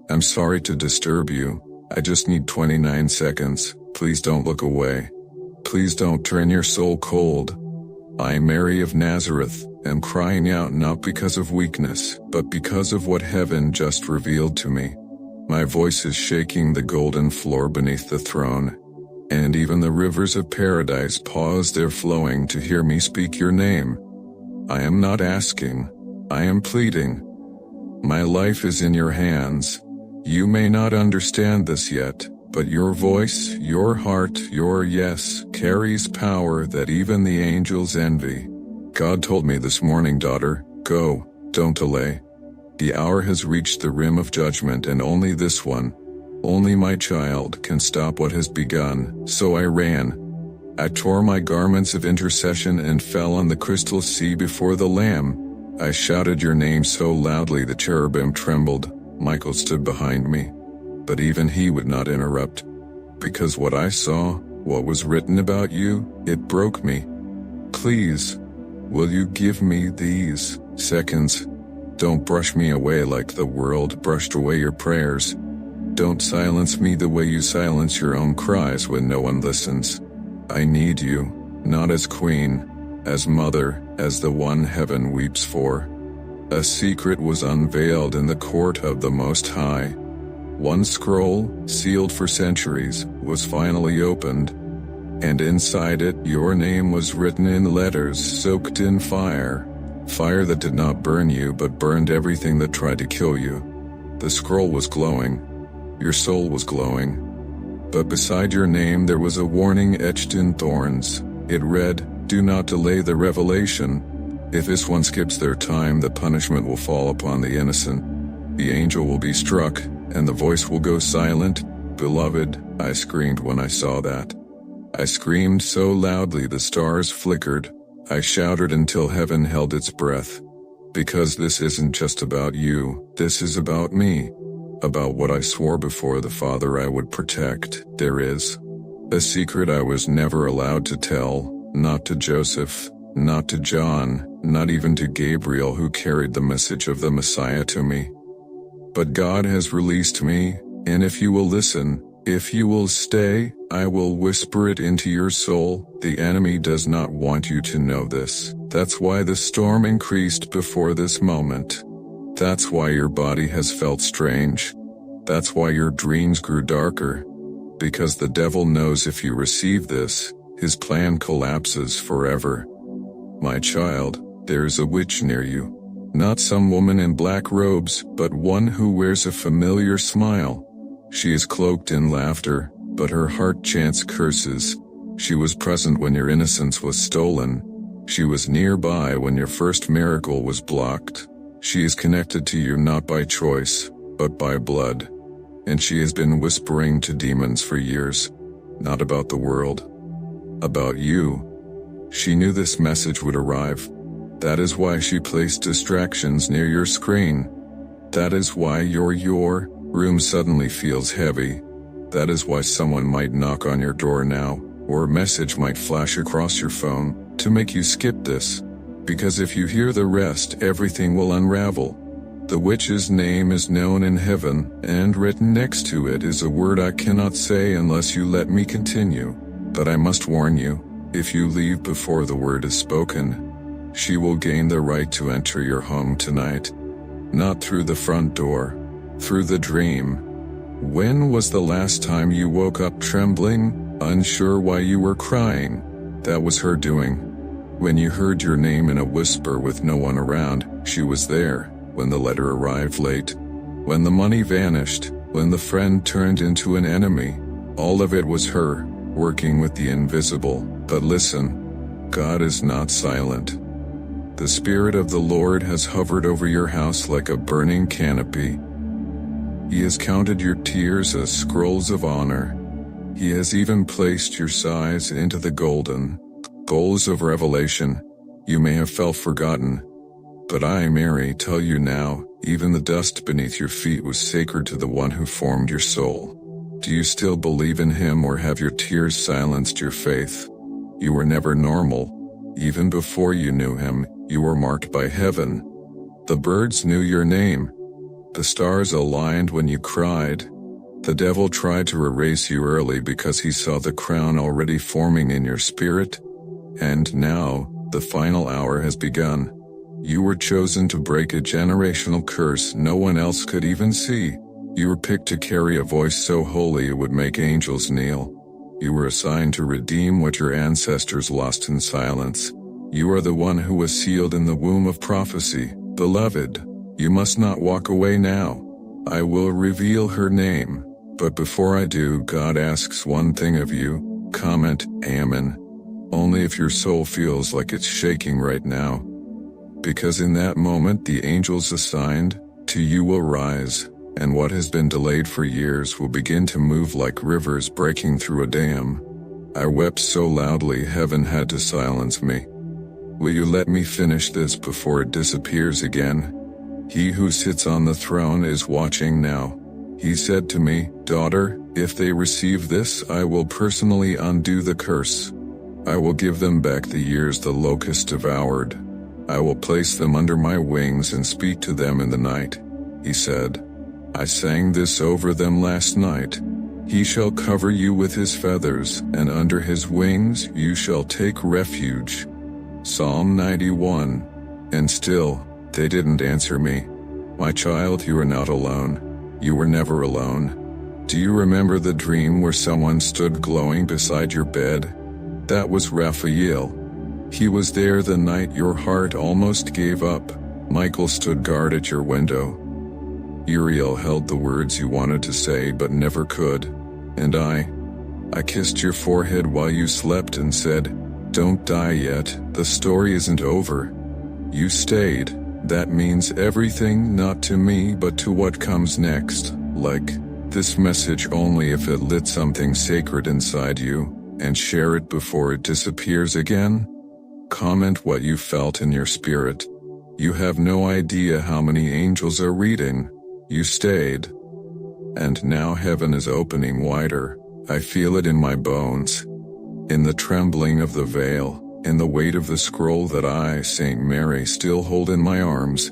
I'm sorry to disturb you. I just need 29 seconds. Please don't look away. Please don't turn your soul cold. I, Mary of Nazareth, am crying out not because of weakness, but because of what heaven just revealed to me. My voice is shaking the golden floor beneath the throne, and even the rivers of paradise pause their flowing to hear me speak your name. I am not asking, I am pleading. My life is in your hands. You may not understand this yet, but your voice, your heart, your yes, carries power that even the angels envy. God told me this morning, daughter, go, don't delay. The hour has reached the rim of judgment, and only this one, only my child, can stop what has begun. So I ran. I tore my garments of intercession and fell on the crystal sea before the Lamb. I shouted your name so loudly the cherubim trembled. Michael stood behind me, but even he would not interrupt, because what I saw, what was written about you, it broke me. Please, will you give me these seconds? Don't brush me away like the world brushed away your prayers. Don't silence me the way you silence your own cries when no one listens. I need you, not as queen, as mother, as the one heaven weeps for. A secret was unveiled in the court of the Most High. One scroll, sealed for centuries, was finally opened, and inside it your name was written in letters soaked in fire. Fire that did not burn you but burned everything that tried to kill you. The scroll was glowing. Your soul was glowing. But beside your name there was a warning etched in thorns. It read, "Do not delay the revelation. If this one skips their time, the punishment will fall upon the innocent. The angel will be struck, and the voice will go silent." Beloved, I screamed when I saw that. I screamed so loudly the stars flickered. I shouted until heaven held its breath. Because this isn't just about you, this is about me. About what I swore before the Father I would protect. There is a secret I was never allowed to tell, not to Joseph, not to John, not even to Gabriel who carried the message of the Messiah to me. But God has released me, and if you will listen, if you will stay, I will whisper it into your soul. The enemy does not want you to know this. That's why the storm increased before this moment. That's why your body has felt strange. That's why your dreams grew darker. Because the devil knows if you receive this, his plan collapses forever. My child, there's a witch near you. Not some woman in black robes, but one who wears a familiar smile. She is cloaked in laughter, but her heart chants curses. She was present when your innocence was stolen. She was nearby when your first miracle was blocked. She is connected to you not by choice, but by blood. And she has been whispering to demons for years. Not about the world. About you. She knew this message would arrive. That is why she placed distractions near your screen. That is why your room suddenly feels heavy. That is why someone might knock on your door now, or a message might flash across your phone, to make you skip this. Because if you hear the rest, everything will unravel. The witch's name is known in heaven, and written next to it is a word I cannot say unless you let me continue. But I must warn you, if you leave before the word is spoken, she will gain the right to enter your home tonight. Not through the front door, through the dream. When was the last time you woke up trembling, unsure why you were crying? That was her doing. When you heard your name in a whisper with no one around, she was there. When the letter arrived late, when the money vanished, when the friend turned into an enemy, all of it was her, working with the invisible. But listen, God is not silent. The Spirit of the Lord has hovered over your house like a burning canopy. He has counted your tears as scrolls of honor. He has even placed your sighs into the golden bowls of revelation. You may have felt forgotten, but I, Mary, tell you now, even the dust beneath your feet was sacred to the one who formed your soul. Do you still believe in him, or have your tears silenced your faith? You were never normal. Even before you knew him, you were marked by heaven. The birds knew your name. The stars aligned when you cried. The devil tried to erase you early because he saw the crown already forming in your spirit. And now, the final hour has begun. You were chosen to break a generational curse no one else could even see. You were picked to carry a voice so holy it would make angels kneel. You were assigned to redeem what your ancestors lost in silence. You are the one who was sealed in the womb of prophecy. Beloved, you must not walk away now. I will reveal her name. But before I do, God asks one thing of you. Comment, Amen. Only if your soul feels like it's shaking right now. Because in that moment the angels assigned to you will rise, and what has been delayed for years will begin to move like rivers breaking through a dam. I wept so loudly heaven had to silence me. Will you let me finish this before it disappears again? He who sits on the throne is watching now. He said to me, Daughter, if they receive this, I will personally undo the curse. I will give them back the years the locust devoured. I will place them under my wings and speak to them in the night. He said, I sang this over them last night. He shall cover you with his feathers, and under his wings you shall take refuge. Psalm 91. And still, they didn't answer me. My child, you are not alone. You were never alone. Do you remember the dream where someone stood glowing beside your bed? That was Raphael. He was there the night your heart almost gave up. Michael stood guard at your window. Uriel held the words you wanted to say but never could. And I kissed your forehead while you slept and said, Don't die yet, the story isn't over. You stayed. That means everything, not to me but to what comes next. Like this message only if it lit something sacred inside you, and share it before it disappears again. Comment what you felt in your spirit. You have no idea how many angels are reading. You stayed. And now heaven is opening wider. I feel it in my bones. In the trembling of the veil. In the weight of the scroll that I, Saint Mary, still hold in my arms.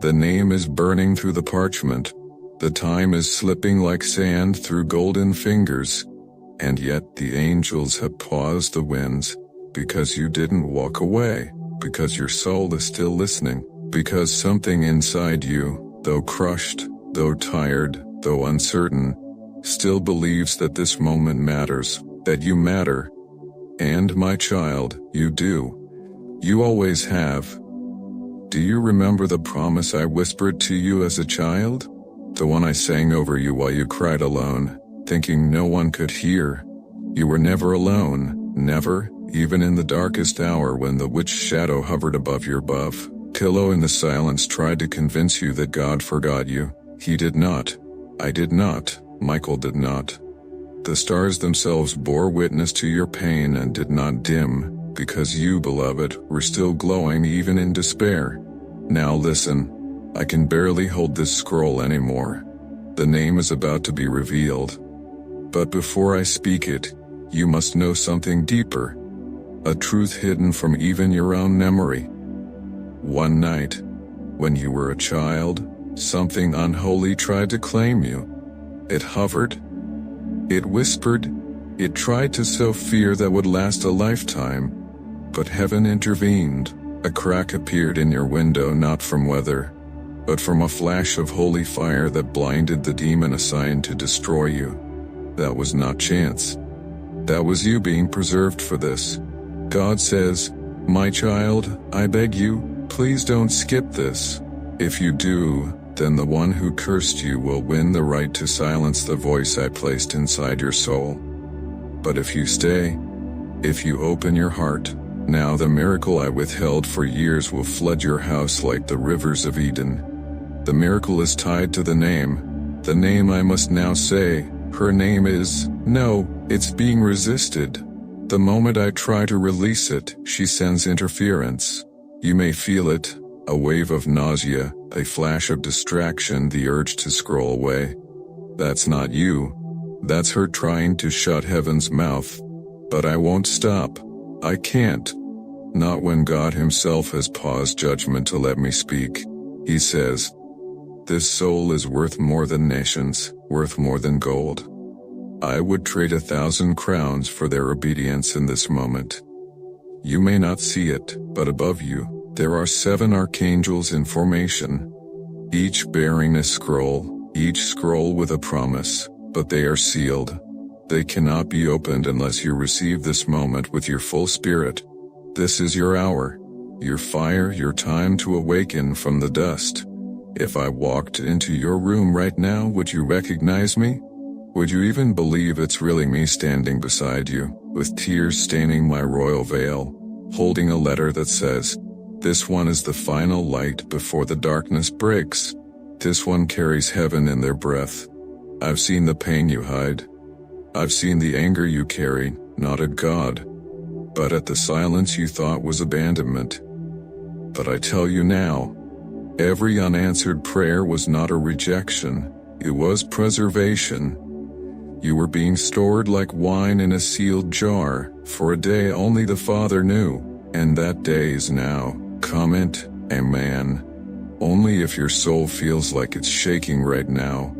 The name is burning through the parchment. The time is slipping like sand through golden fingers. And yet the angels have paused the winds, because you didn't walk away, because your soul is still listening, because something inside you, though crushed, though tired, though uncertain, still believes that this moment matters, that you matter. And my child, you do. You always have. Do you remember the promise I whispered to you as a child? The one I sang over you while you cried alone, thinking no one could hear. You were never alone, never, even in the darkest hour when the witch shadow hovered above your pillow in the silence tried to convince you that God forgot you. He did not. I did not. Michael did not. The stars themselves bore witness to your pain and did not dim, because you, beloved, were still glowing even in despair. Now listen. I can barely hold this scroll anymore. The name is about to be revealed. But before I speak it, you must know something deeper. A truth hidden from even your own memory. One night, when you were a child, something unholy tried to claim you. It hovered. It whispered. It tried to sow fear that would last a lifetime. But heaven intervened. A crack appeared in your window not from weather, but from a flash of holy fire that blinded the demon assigned to destroy you. That was not chance. That was you being preserved for this. God says, My child, I beg you, please don't skip this. If you do, then the one who cursed you will win the right to silence the voice I placed inside your soul. But if you stay, if you open your heart, now the miracle I withheld for years will flood your house like the rivers of Eden. The miracle is tied to the name I must now say. Her name is, no, it's being resisted. The moment I try to release it, she sends interference. You may feel it, a wave of nausea, a flash of distraction, the urge to scroll away. That's not you. That's her trying to shut heaven's mouth. But I won't stop. I can't. Not when God himself has paused judgment to let me speak. He says, This soul is worth more than nations, worth more than gold. I would trade 1,000 crowns for their obedience in this moment. You may not see it, but above you, there are 7 archangels in formation, each bearing a scroll, each scroll with a promise, but they are sealed. They cannot be opened unless you receive this moment with your full spirit. This is your hour, your fire, your time to awaken from the dust. If I walked into your room right now, would you recognize me? Would you even believe it's really me standing beside you, with tears staining my royal veil, holding a letter that says, "This one is the final light before the darkness breaks. This one carries heaven in their breath. I've seen the pain you hide. I've seen the anger you carry, not at God, but at the silence you thought was abandonment. But I tell you now, every unanswered prayer was not a rejection, it was preservation. You were being stored like wine in a sealed jar, for a day only the Father knew, and that day is now. Comment, Amen. Only if your soul feels like it's shaking right now.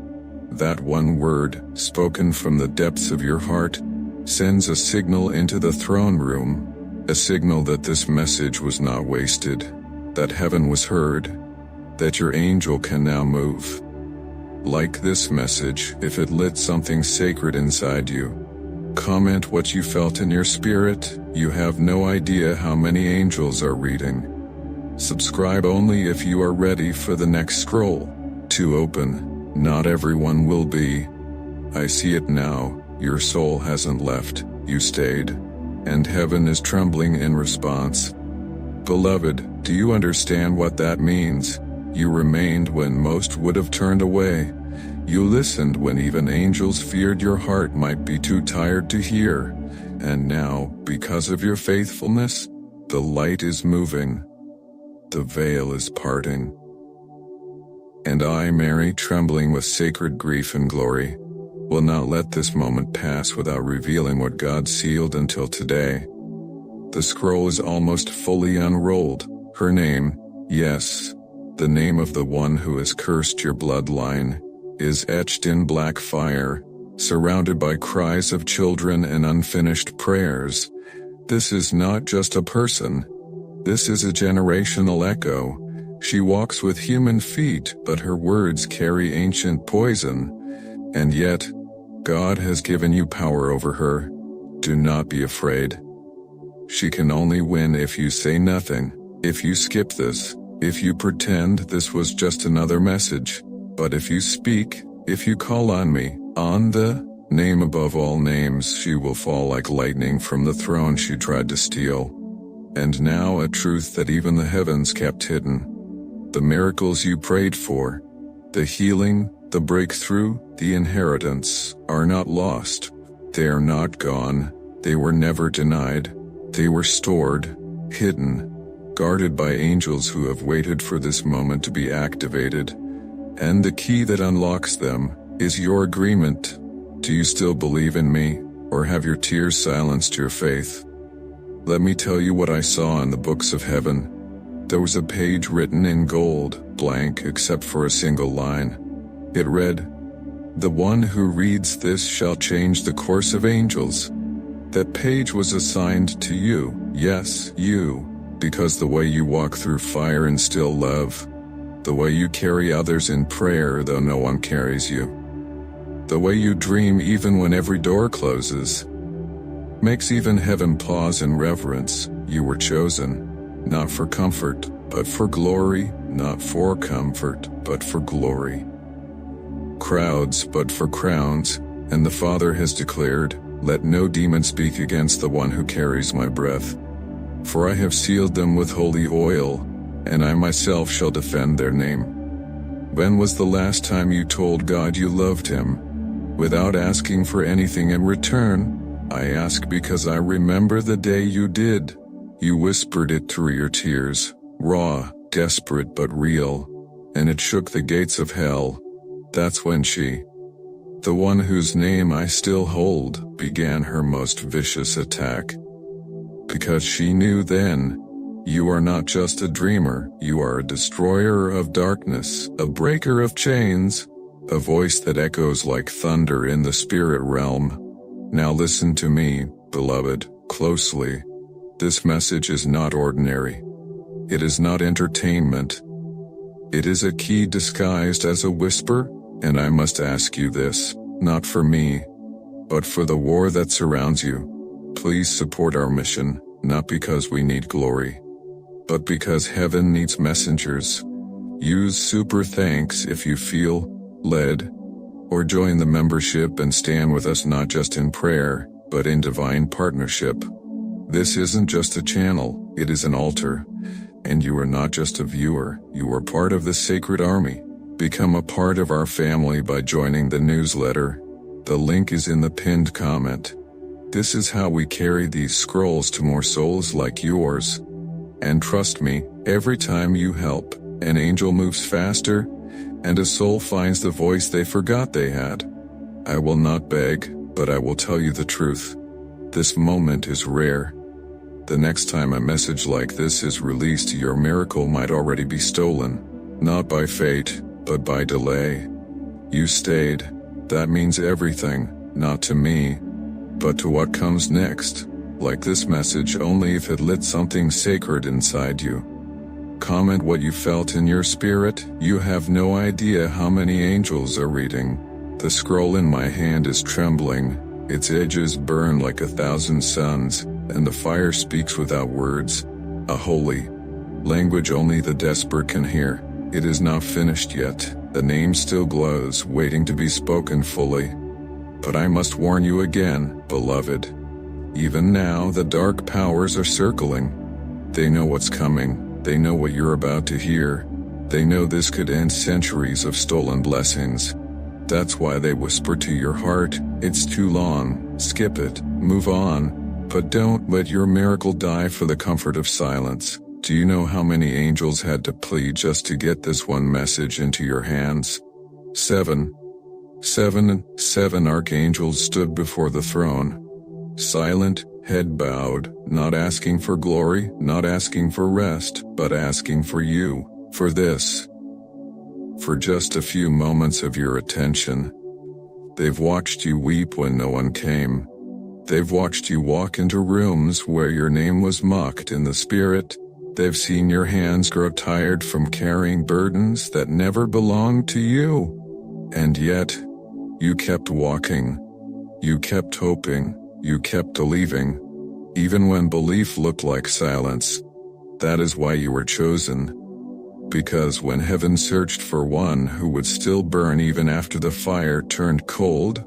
That one word, spoken from the depths of your heart, sends a signal into the throne room, a signal that this message was not wasted, that heaven was heard, that your angel can now move. Like this message, if it lit something sacred inside you. Comment what you felt in your spirit. You have no idea how many angels are reading. Subscribe only if you are ready for the next scroll to open. Not everyone will be. I see it now. Your soul hasn't left, you stayed. And heaven is trembling in response. Beloved, do you understand what that means? You remained when most would have turned away. You listened when even angels feared your heart might be too tired to hear. And now, because of your faithfulness, the light is moving. The veil is parting. And I, Mary, trembling with sacred grief and glory, will not let this moment pass without revealing what God sealed until today. The scroll is almost fully unrolled. Her name, yes, the name of the one who has cursed your bloodline, is etched in black fire, surrounded by cries of children and unfinished prayers. This is not just a person. This is a generational echo. She walks with human feet, but her words carry ancient poison. And yet, God has given you power over her. Do not be afraid. She can only win if you say nothing, if you skip this, if you pretend this was just another message. But if you speak, if you call on me, on the name above all names, she will fall like lightning from the throne she tried to steal. And now a truth that even the heavens kept hidden. The miracles you prayed for, the healing, the breakthrough, the inheritance, are not lost. They are not gone. They were never denied. They were stored, hidden, guarded by angels who have waited for this moment to be activated. And the key that unlocks them is your agreement. Do you still believe in me, or have your tears silenced your faith? Let me tell you what I saw in the books of heaven. There was a page written in gold, blank except for a single line. It read, "The one who reads this shall change the course of angels." That page was assigned to you, yes, you, because the way you walk through fire and still love, the way you carry others in prayer though no one carries you, the way you dream even when every door closes, makes even heaven pause in reverence. You were chosen, not for comfort, but for glory, not for comfort, but for glory. Crowds, but for crowns, and the Father has declared, "Let no demon speak against the one who carries my breath. For I have sealed them with holy oil, and I myself shall defend their name." When was the last time you told God you loved him, without asking for anything in return? I ask because I remember the day you did. You whispered it through your tears, raw, desperate but real, and it shook the gates of hell. That's when she, the one whose name I still hold, began her most vicious attack. Because she knew then, You are not just a dreamer, you are a destroyer of darkness, a breaker of chains, a voice that echoes like thunder in the spirit realm. Now listen to me, beloved, closely. This message is not ordinary. It is not entertainment. It is a key disguised as a whisper, and I must ask you this, not for me, but for the war that surrounds you. Please support our mission, not because we need glory, but because heaven needs messengers. Use super thanks if you feel led, or join the membership and stand with us not just in prayer, but in divine partnership. This isn't just a channel, it is an altar. And you are not just a viewer, you are part of the sacred army. Become a part of our family by joining the newsletter. The link is in the pinned comment. This is how we carry these scrolls to more souls like yours. And trust me, every time you help, an angel moves faster, and a soul finds the voice they forgot they had. I will not beg, but I will tell you the truth. This moment is rare. The next time a message like this is released, your miracle might already be stolen. Not by fate, but by delay. You stayed. That means everything, not to me, but to what comes next. Like this message only if it lit something sacred inside you. Comment what you felt in your spirit. You have no idea how many angels are reading. The scroll in my hand is trembling. Its edges burn like 1,000 suns, and the fire speaks without words, a holy language only the desperate can hear. It is not finished yet. The name still glows, waiting to be spoken fully. But I must warn you again, beloved. Even now, the dark powers are circling. They know what's coming. They know what you're about to hear. They know this could end centuries of stolen blessings. That's why they whisper to your heart, it's too long, skip it, move on. But don't let your miracle die for the comfort of silence. Do you know how many angels had to plead just to get this one message into your hands? 7 archangels stood before the throne. Silent, head bowed, not asking for glory, not asking for rest, but asking for you, for this. For just a few moments of your attention. They've watched you weep when no one came. They've watched you walk into rooms where your name was mocked in the spirit. They've seen your hands grow tired from carrying burdens that never belonged to you. And yet, you kept walking. You kept hoping. You kept believing. Even when belief looked like silence. That is why you were chosen. Because when heaven searched for one who would still burn even after the fire turned cold,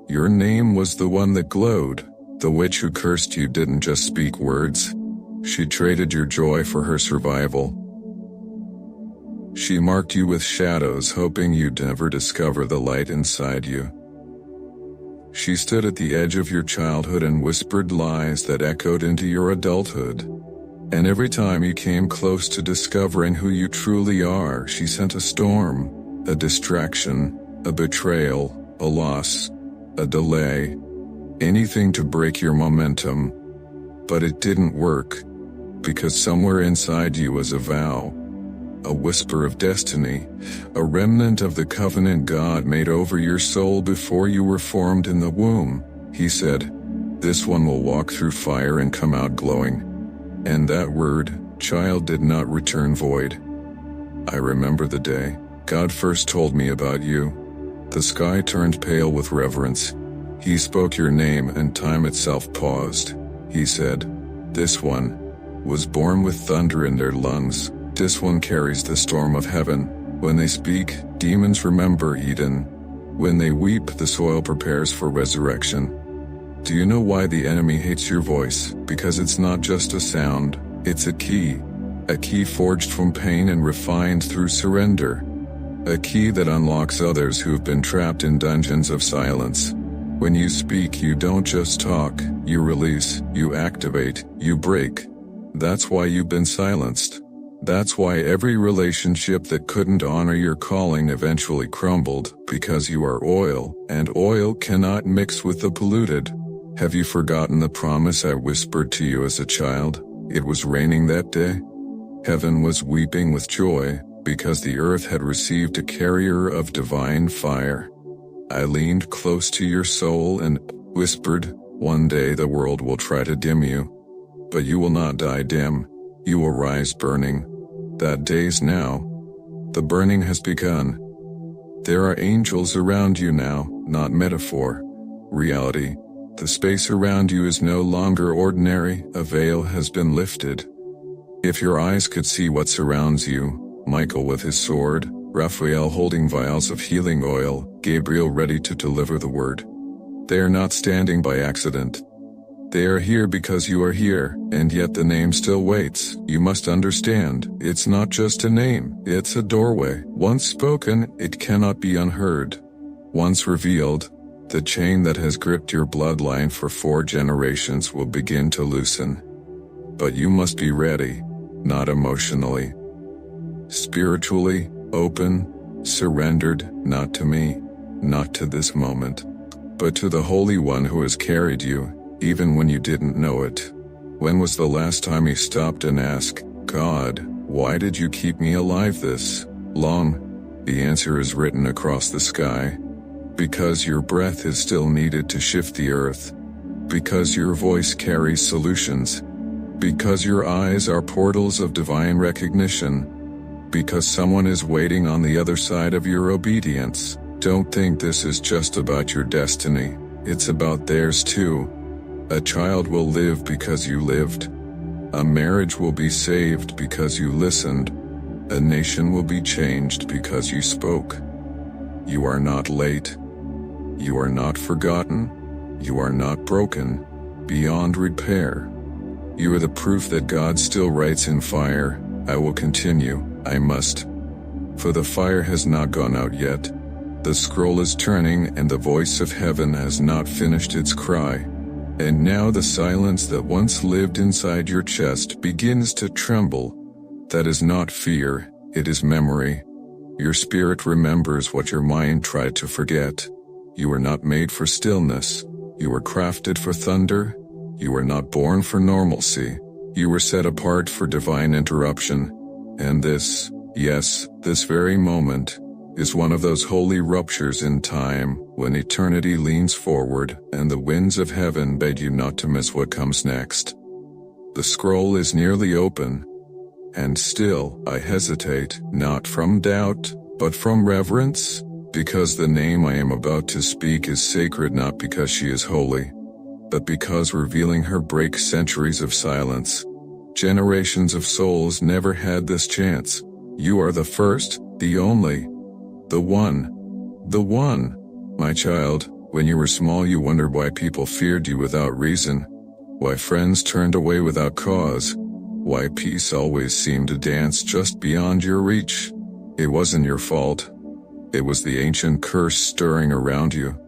your name was the one that glowed. The witch who cursed you didn't just speak words. She traded your joy for her survival. She marked you with shadows, hoping you'd never discover the light inside you. She stood at the edge of your childhood and whispered lies that echoed into your adulthood. And every time you came close to discovering who you truly are, she sent a storm, a distraction, a betrayal, a loss, a delay, anything to break your momentum. But it didn't work, because somewhere inside you was a vow, a whisper of destiny, a remnant of the covenant God made over your soul before you were formed in the womb. He said, "This one will walk through fire and come out glowing." And that word, child, did not return void. I remember the day God first told me about you. The sky turned pale with reverence. He spoke your name and time itself paused. He said, "This one was born with thunder in their lungs. This one carries the storm of heaven. When they speak, demons remember Eden. When they weep, the soil prepares for resurrection." Do you know why the enemy hates your voice? Because it's not just a sound, it's a key forged from pain and refined through surrender. A key that unlocks others who've been trapped in dungeons of silence. When you speak, you don't just talk, you release, you activate, you break. That's why you've been silenced. That's why every relationship that couldn't honor your calling eventually crumbled, because you are oil, and oil cannot mix with the polluted. Have you forgotten the promise I whispered to you as a child? It was raining that day. Heaven was weeping with joy, because the earth had received a carrier of divine fire. I leaned close to your soul and whispered, one day the world will try to dim you. But you will not die dim, you will rise burning. That day's now. The burning has begun. There are angels around you now, not metaphor. Reality. The space around you is no longer ordinary, a veil has been lifted. If your eyes could see what surrounds you, Michael with his sword, Raphael holding vials of healing oil, Gabriel ready to deliver the word. They are not standing by accident. They are here because you are here, and yet the name still waits. You must understand, it's not just a name, it's a doorway. Once spoken, it cannot be unheard. Once revealed, the chain that has gripped your bloodline for 4 generations will begin to loosen. But you must be ready, not emotionally. Spiritually, open, surrendered, not to me, not to this moment, but to the Holy One who has carried you, even when you didn't know it. When was the last time you stopped and asked, God, why did you keep me alive this long? The answer is written across the sky. Because your breath is still needed to shift the earth. Because your voice carries solutions. Because your eyes are portals of divine recognition. Because someone is waiting on the other side of your obedience. Don't think this is just about your destiny. It's about theirs too. A child will live because you lived. A marriage will be saved because you listened. A nation will be changed because you spoke. You are not late. You are not forgotten. You are not broken, beyond repair. You are the proof that God still writes in fire. I will continue, I must. For the fire has not gone out yet. The scroll is turning and the voice of heaven has not finished its cry. And now the silence that once lived inside your chest begins to tremble. That is not fear, it is memory. Your spirit remembers what your mind tried to forget. You were not made for stillness. You were crafted for thunder. You were not born for normalcy. You were set apart for divine interruption. And this, yes, this very moment, is one of those holy ruptures in time, when eternity leans forward and the winds of heaven beg you not to miss what comes next. The scroll is nearly open, and still I hesitate, not from doubt, but from reverence, because the name I am about to speak is sacred not because she is holy, but because revealing her breaks centuries of silence. Generations of souls never had this chance. You are the first, the only. The one. My child, when you were small you wondered why people feared you without reason, why friends turned away without cause, why peace always seemed to dance just beyond your reach. It wasn't your fault. It was the ancient curse stirring around you.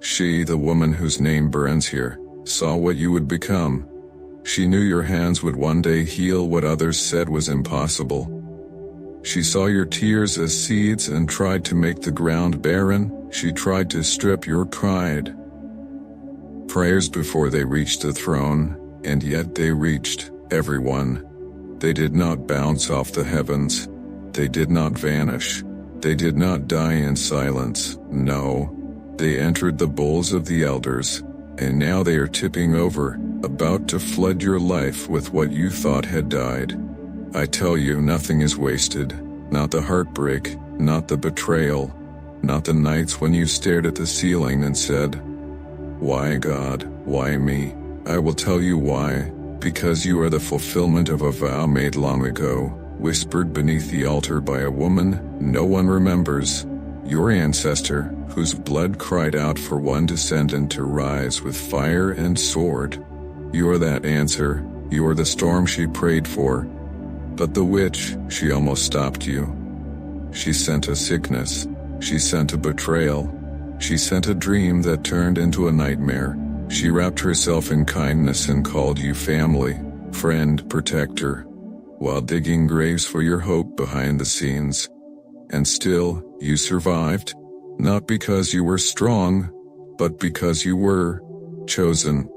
She, the woman whose name burns here, saw what you would become. She knew your hands would one day heal what others said was impossible. She saw your tears as seeds and tried to make the ground barren. She tried to strip your pride. Prayers before they reached the throne, and yet they reached everyone. They did not bounce off the heavens. They did not vanish. They did not die in silence. No, they entered the bowls of the elders, and now they are tipping over, about to flood your life with what you thought had died. I tell you, nothing is wasted. Not the heartbreak, not the betrayal, not the nights when you stared at the ceiling and said, "Why God, why me?" I will tell you why. Because you are the fulfillment of a vow made long ago, whispered beneath the altar by a woman no one remembers. Your ancestor, whose blood cried out for one descendant to rise with fire and sword. You are that answer. You are the storm she prayed for. But the witch, she almost stopped you. She sent a sickness. She sent a betrayal. She sent a dream that turned into a nightmare. She wrapped herself in kindness and called you family, friend, protector, while digging graves for your hope behind the scenes. And still, you survived, not because you were strong, but because you were chosen.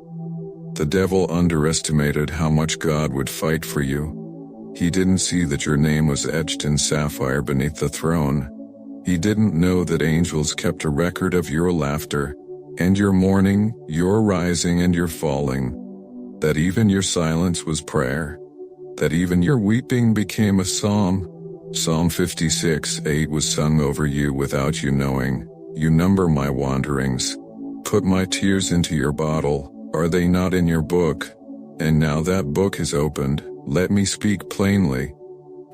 The devil underestimated how much God would fight for you. He didn't see that your name was etched in sapphire beneath the throne. He didn't know that angels kept a record of your laughter, and your mourning, your rising and your falling. That even your silence was prayer. That even your weeping became a psalm. Psalm 56:8 was sung over you without you knowing. You number my wanderings. Put my tears into your bottle. Are they not in your book? And now that book is opened, let me speak plainly.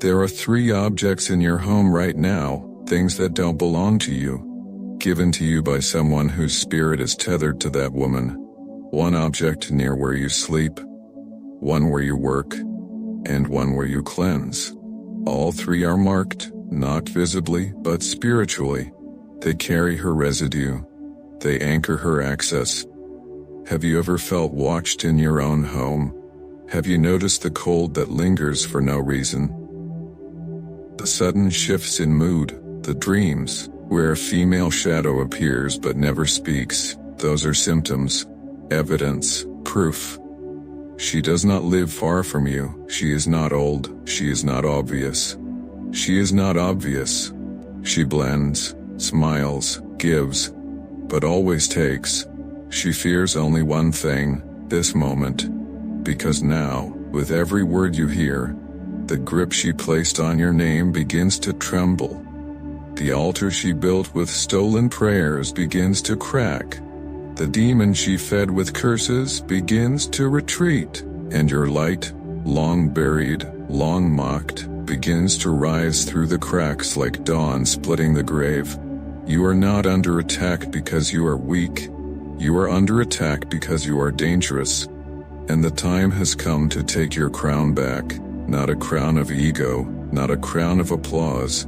There are 3 objects in your home right now, things that don't belong to you, given to you by someone whose spirit is tethered to that woman. 1 object near where you sleep, 1 where you work, and 1 where you cleanse. All 3 are marked, not visibly, but spiritually. They carry her residue. They anchor her access. Have you ever felt watched in your own home? Have you noticed the cold that lingers for no reason? The sudden shifts in mood, the dreams, where a female shadow appears but never speaks, those are symptoms, evidence, proof. She does not live far from you. She is not old. She is not obvious. She is not obvious. She blends, smiles, gives, but always takes. She fears only one thing, this moment. Because now, with every word you hear, the grip she placed on your name begins to tremble. The altar she built with stolen prayers begins to crack. The demon she fed with curses begins to retreat, and your light, long buried, long mocked, begins to rise through the cracks like dawn splitting the grave. You are not under attack because you are weak. You are under attack because you are dangerous. And the time has come to take your crown back, not a crown of ego, not a crown of applause,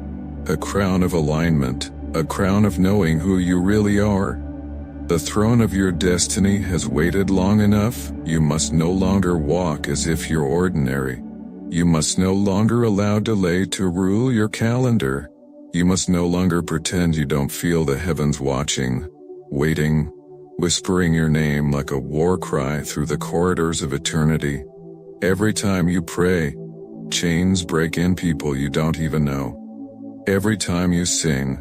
a crown of alignment, a crown of knowing who you really are. The throne of your destiny has waited long enough. You must no longer walk as if you're ordinary. You must no longer allow delay to rule your calendar. You must no longer pretend you don't feel the heavens watching, waiting, whispering your name like a war cry through the corridors of eternity. Every time you pray, chains break in people you don't even know. Every time you sing,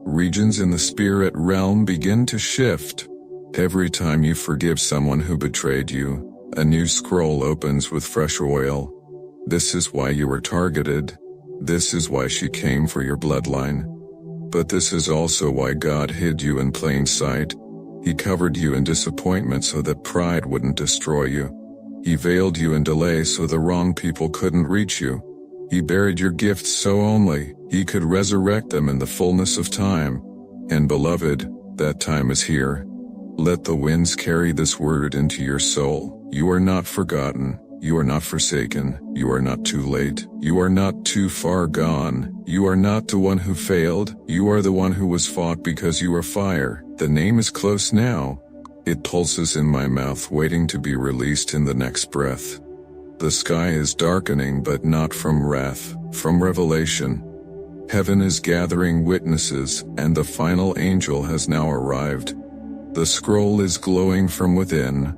regions in the spirit realm begin to shift. Every time you forgive someone who betrayed you, a new scroll opens with fresh oil. This is why you were targeted. This is why she came for your bloodline. But this is also why God hid you in plain sight. He covered you in disappointment so that pride wouldn't destroy you. He veiled you in delay so the wrong people couldn't reach you. He buried your gifts so only He could resurrect them in the fullness of time. And beloved, that time is here. Let the winds carry this word into your soul. You are not forgotten. You are not forsaken. You are not too late. You are not too far gone. You are not the one who failed. You are the one who was fought because you are fire. The name is close now. It pulses in my mouth waiting to be released in the next breath. The sky is darkening but not from wrath, from revelation. Heaven is gathering witnesses and the final angel has now arrived. The scroll is glowing from within.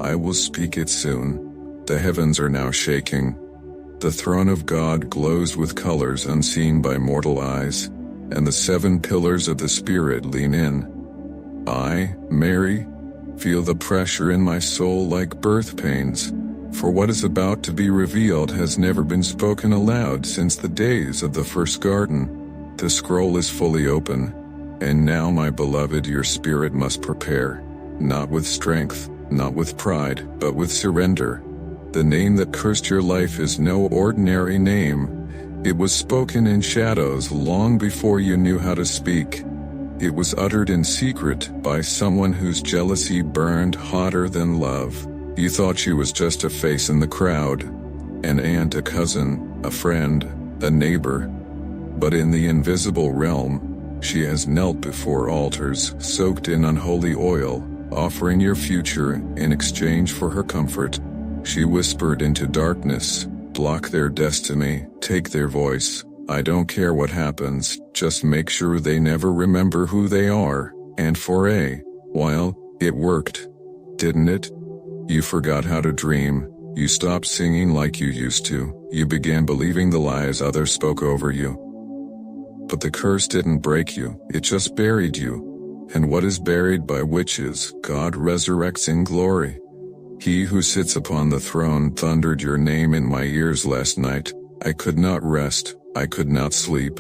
I will speak it soon. The heavens are now shaking. The throne of God glows with colors unseen by mortal eyes, and the 7 pillars of the Spirit lean in. I, Mary, feel the pressure in my soul like birth pains, for what is about to be revealed has never been spoken aloud since the days of the first garden. The scroll is fully open, and now, my beloved, your spirit must prepare, not with strength, not with pride, but with surrender. The name that cursed your life is no ordinary name. It was spoken in shadows long before you knew how to speak. It was uttered in secret by someone whose jealousy burned hotter than love. You thought she was just a face in the crowd, an aunt, a cousin, a friend, a neighbor. But in the invisible realm, she has knelt before altars soaked in unholy oil, offering your future in exchange for her comfort. She whispered into darkness, block their destiny, take their voice. I don't care what happens, just make sure they never remember who they are. And for a while, it worked, didn't it? You forgot how to dream, you stopped singing like you used to, you began believing the lies others spoke over you. But the curse didn't break you, it just buried you. And what is buried by witches, God resurrects in glory. He who sits upon the throne thundered your name in my ears last night. I could not rest, I could not sleep.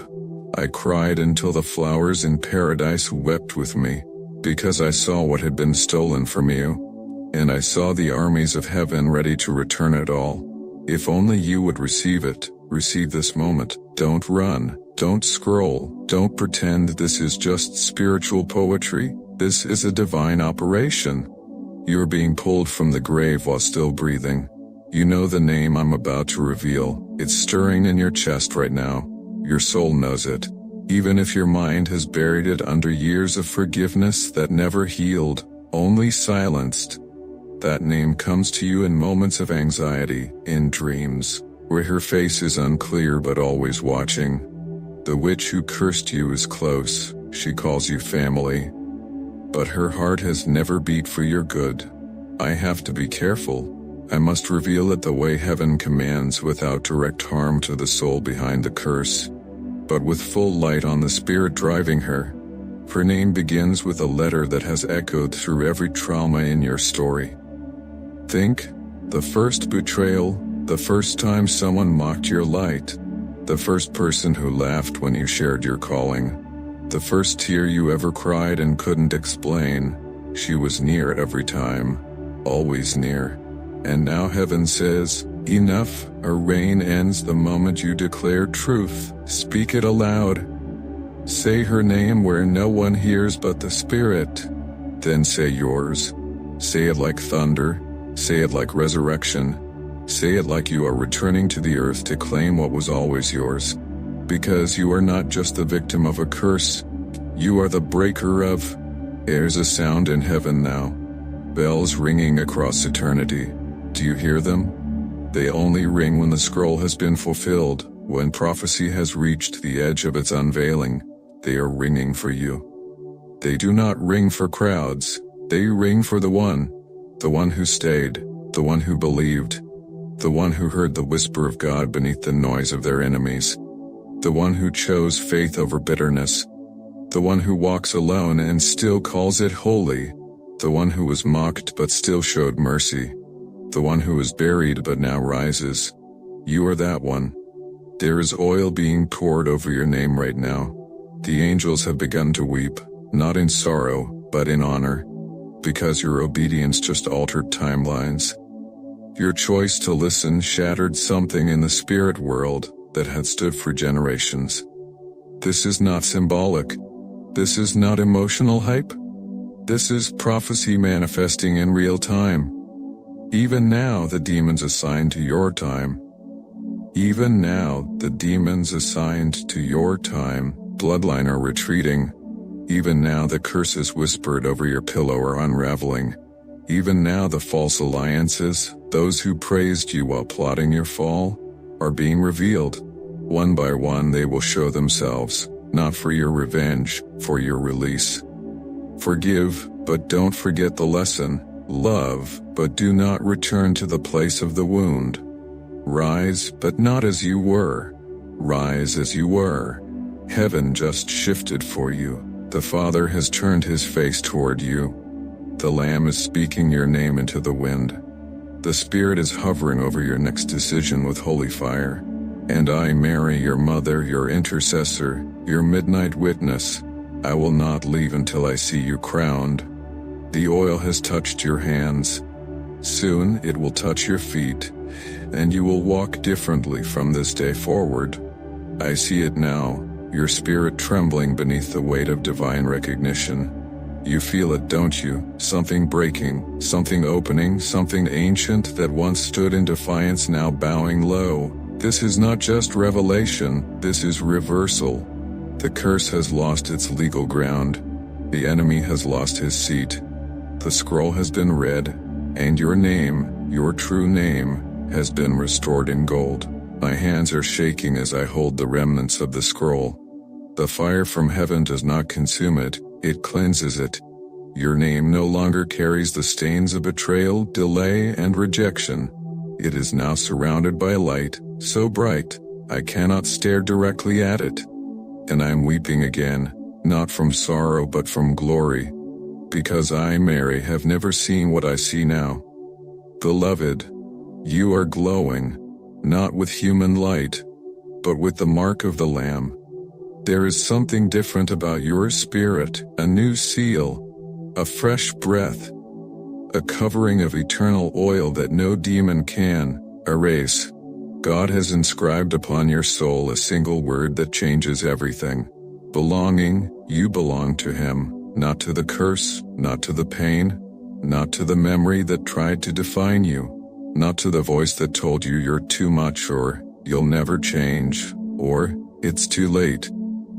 I cried until the flowers in paradise wept with me, because I saw what had been stolen from you. And I saw the armies of heaven ready to return it all. If only you would receive it, receive this moment. Don't run, don't scroll, don't pretend this is just spiritual poetry. This is a divine operation. You're being pulled from the grave while still breathing. You know the name I'm about to reveal. It's stirring in your chest right now. Your soul knows it. Even if your mind has buried it under years of forgiveness that never healed, only silenced. That name comes to you in moments of anxiety, in dreams, where her face is unclear but always watching. The witch who cursed you is close. She calls you family. But her heart has never beat for your good. I have to be careful. I must reveal it the way heaven commands without direct harm to the soul behind the curse, but with full light on the spirit driving her. Her name begins with a letter that has echoed through every trauma in your story. Think, the first betrayal, the first time someone mocked your light, the first person who laughed when you shared your calling. The first tear you ever cried and couldn't explain. She was near every time, always near. And now heaven says, enough, her reign ends the moment you declare truth. Speak it aloud. Say her name where no one hears but the Spirit. Then say yours. Say it like thunder. Say it like resurrection. Say it like you are returning to the earth to claim what was always yours. Because you are not just the victim of a curse, you are the breaker of. There's a sound in heaven now. Bells ringing across eternity. Do you hear them? They only ring when the scroll has been fulfilled, when prophecy has reached the edge of its unveiling. They are ringing for you. They do not ring for crowds, they ring for the one who stayed, the one who believed, the one who heard the whisper of God beneath the noise of their enemies. The one who chose faith over bitterness. The one who walks alone and still calls it holy. The one who was mocked but still showed mercy. The one who was buried but now rises. You are that one. There is oil being poured over your name right now. The angels have begun to weep, not in sorrow, but in honor. Because your obedience just altered timelines. Your choice to listen shattered something in the spirit world that had stood for generations. This is not symbolic. This is not emotional hype. This is prophecy manifesting in real time. Even now the demons assigned to your time. Even now the demons assigned to your time, bloodline are retreating. Even now the curses whispered over your pillow are unraveling. Even now the false alliances, those who praised you while plotting your fall, are being revealed. One by one they will show themselves, not for your revenge, for your release. Forgive, but don't forget the lesson. Love, but do not return to the place of the wound. Rise, but not as you were. Rise as you were. Heaven just shifted for you. The Father has turned his face toward you. The Lamb is speaking your name into the wind. The Spirit is hovering over your next decision with holy fire. And I, Mary, your mother, your intercessor, your midnight witness, I will not leave until I see you crowned. The oil has touched your hands. Soon it will touch your feet, and you will walk differently from this day forward. I see it now, your spirit trembling beneath the weight of divine recognition. You feel it, don't you? Something breaking, something opening, something ancient that once stood in defiance now bowing low. This is not just revelation, this is reversal. The curse has lost its legal ground. The enemy has lost his seat. The scroll has been read, and your name, your true name, has been restored in gold. My hands are shaking as I hold the remnants of the scroll. The fire from heaven does not consume it, it cleanses it. Your name no longer carries the stains of betrayal, delay, and rejection. It is now surrounded by light, so bright, I cannot stare directly at it. And I am weeping again, not from sorrow but from glory, because I, Mary, have never seen what I see now. Beloved, you are glowing, not with human light, but with the mark of the Lamb. There is something different about your spirit, a new seal, a fresh breath, a covering of eternal oil that no demon can erase. God has inscribed upon your soul a single word that changes everything. Belonging, you belong to Him, not to the curse, not to the pain, not to the memory that tried to define you, not to the voice that told you you're too much or you'll never change, or it's too late.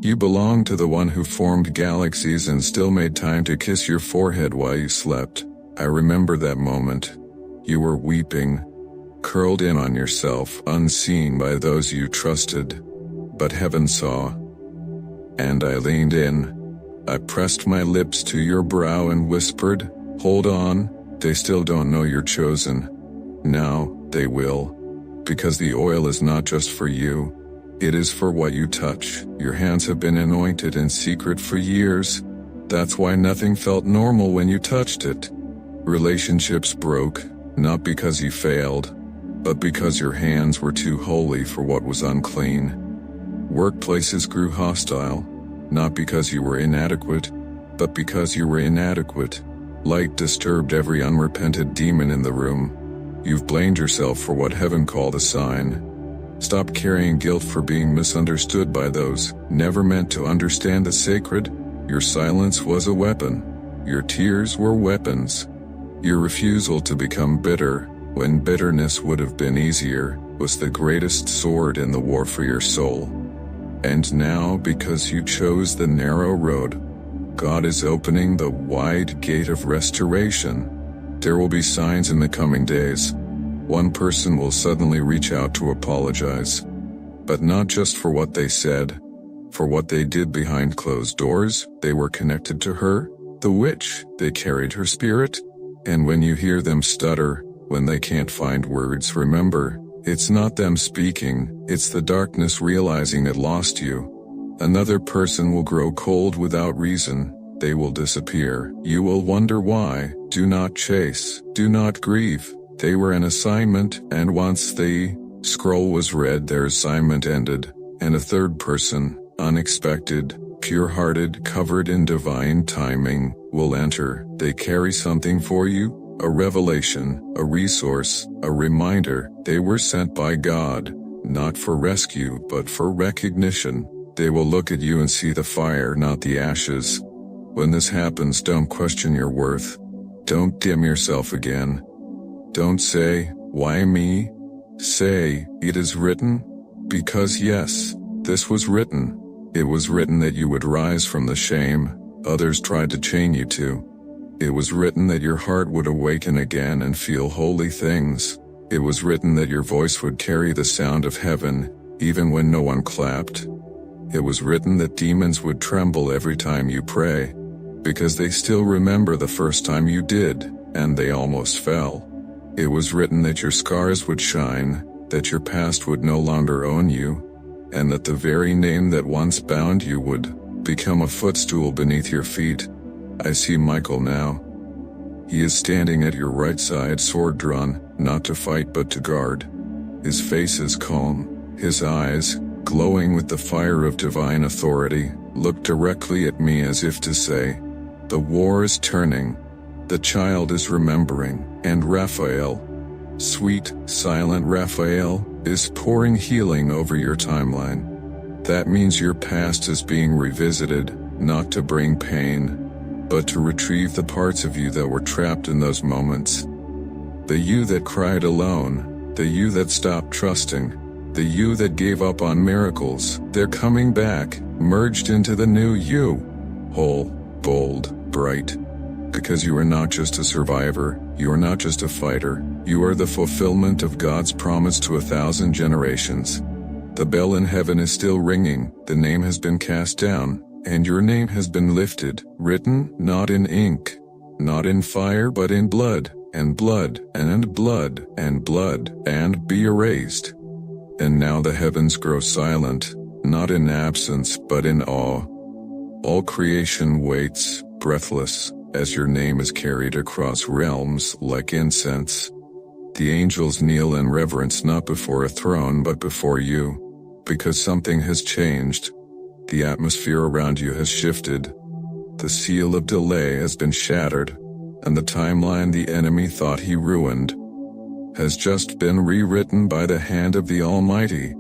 You belong to the one who formed galaxies and still made time to kiss your forehead while you slept. I remember that moment. You were weeping, curled in on yourself, unseen by those you trusted. But heaven saw. And I leaned in. I pressed my lips to your brow and whispered, "Hold on, they still don't know you're chosen. Now, they will. Because the oil is not just for you. It is for what you touch. Your hands have been anointed in secret for years. That's why nothing felt normal when you touched it. Relationships broke, not because you failed, but because your hands were too holy for what was unclean. Workplaces grew hostile, not because you were inadequate, but because you were inadequate. Light disturbed every unrepented demon in the room. You've blamed yourself for what heaven called a sign. Stop carrying guilt for being misunderstood by those never meant to understand the sacred. Your silence was a weapon. Your tears were weapons. Your refusal to become bitter, when bitterness would have been easier, was the greatest sword in the war for your soul. And now, because you chose the narrow road, God is opening the wide gate of restoration. There will be signs in the coming days. One person will suddenly reach out to apologize. But not just for what they said, for what they did behind closed doors. They were connected to her, the witch. They carried her spirit. And when you hear them stutter, when they can't find words, remember, it's not them speaking, it's the darkness realizing it lost you. Another person will grow cold without reason. They will disappear. You will wonder why. Do not chase. Do not grieve. They were an assignment, and once the scroll was read, their assignment ended. And a third person, unexpected, pure-hearted, covered in divine timing, will enter. They carry something for you, a revelation, a resource, a reminder. They were sent by God, not for rescue but for recognition. They will look at you and see the fire, not the ashes. When this happens, don't question your worth. Don't dim yourself again. Don't say, "Why me?" Say, "It is written." Because yes, this was written. It was written that you would rise from the shame others tried to chain you to. It was written that your heart would awaken again and feel holy things. It was written that your voice would carry the sound of heaven, even when no one clapped. It was written that demons would tremble every time you pray, because they still remember the first time you did, and they almost fell. It was written that your scars would shine, that your past would no longer own you, and that the very name that once bound you would become a footstool beneath your feet. I see Michael now. He is standing at your right side, sword drawn, not to fight but to guard. His face is calm, his eyes, glowing with the fire of divine authority, look directly at me as if to say, "The war is turning. The child is remembering." And Raphael, sweet, silent Raphael, is pouring healing over your timeline. That means your past is being revisited, not to bring pain, but to retrieve the parts of you that were trapped in those moments. The you that cried alone, the you that stopped trusting, the you that gave up on miracles, they're coming back, merged into the new you. Whole, bold, bright. Because you are not just a survivor, you are not just a fighter, you are the fulfillment of God's promise to 1,000 generations. The bell in heaven is still ringing, the name has been cast down, and your name has been lifted, written, not in ink, not in fire but in blood, and blood, and blood, and blood, and be erased. And now the heavens grow silent, not in absence but in awe. All creation waits, breathless, as your name is carried across realms like incense. The angels kneel in reverence not before a throne but before you, because something has changed. The atmosphere around you has shifted. The seal of delay has been shattered, and the timeline the enemy thought he ruined has just been rewritten by the hand of the Almighty.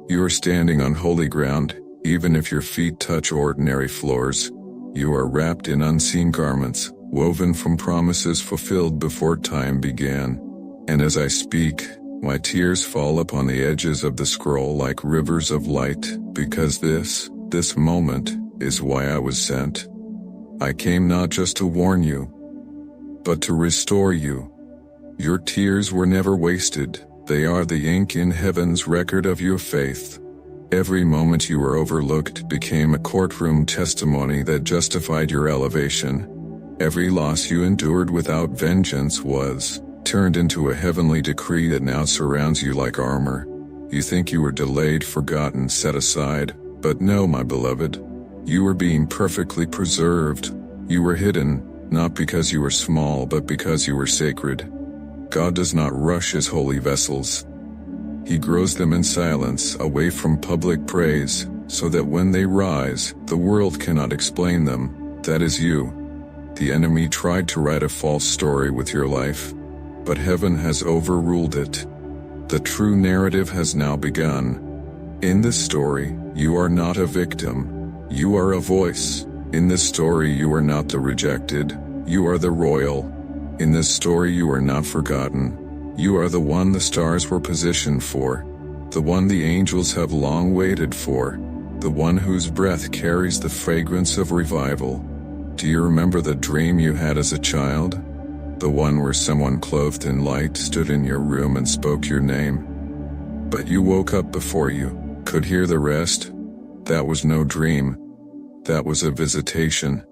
You are standing on holy ground, even if your feet touch ordinary floors. You are wrapped in unseen garments, woven from promises fulfilled before time began. And as I speak, my tears fall upon the edges of the scroll like rivers of light, because this moment, is why I was sent. I came not just to warn you, but to restore you. Your tears were never wasted, they are the ink in heaven's record of your faith. Every moment you were overlooked became a courtroom testimony that justified your elevation. Every loss you endured without vengeance was turned into a heavenly decree that now surrounds you like armor. You think you were delayed, forgotten, set aside, but no, my beloved. You were being perfectly preserved. You were hidden, not because you were small but because you were sacred. God does not rush his holy vessels. He grows them in silence, away from public praise, so that when they rise, the world cannot explain them. That is you. The enemy tried to write a false story with your life, but heaven has overruled it. The true narrative has now begun. In this story, you are not a victim. You are a voice. In this story you are not the rejected. You are the royal. In this story you are not forgotten. You are the one the stars were positioned for, the one the angels have long waited for, the one whose breath carries the fragrance of revival. Do you remember the dream you had as a child? The one where someone clothed in light stood in your room and spoke your name. But you woke up before you could hear the rest. That was no dream. That was a visitation.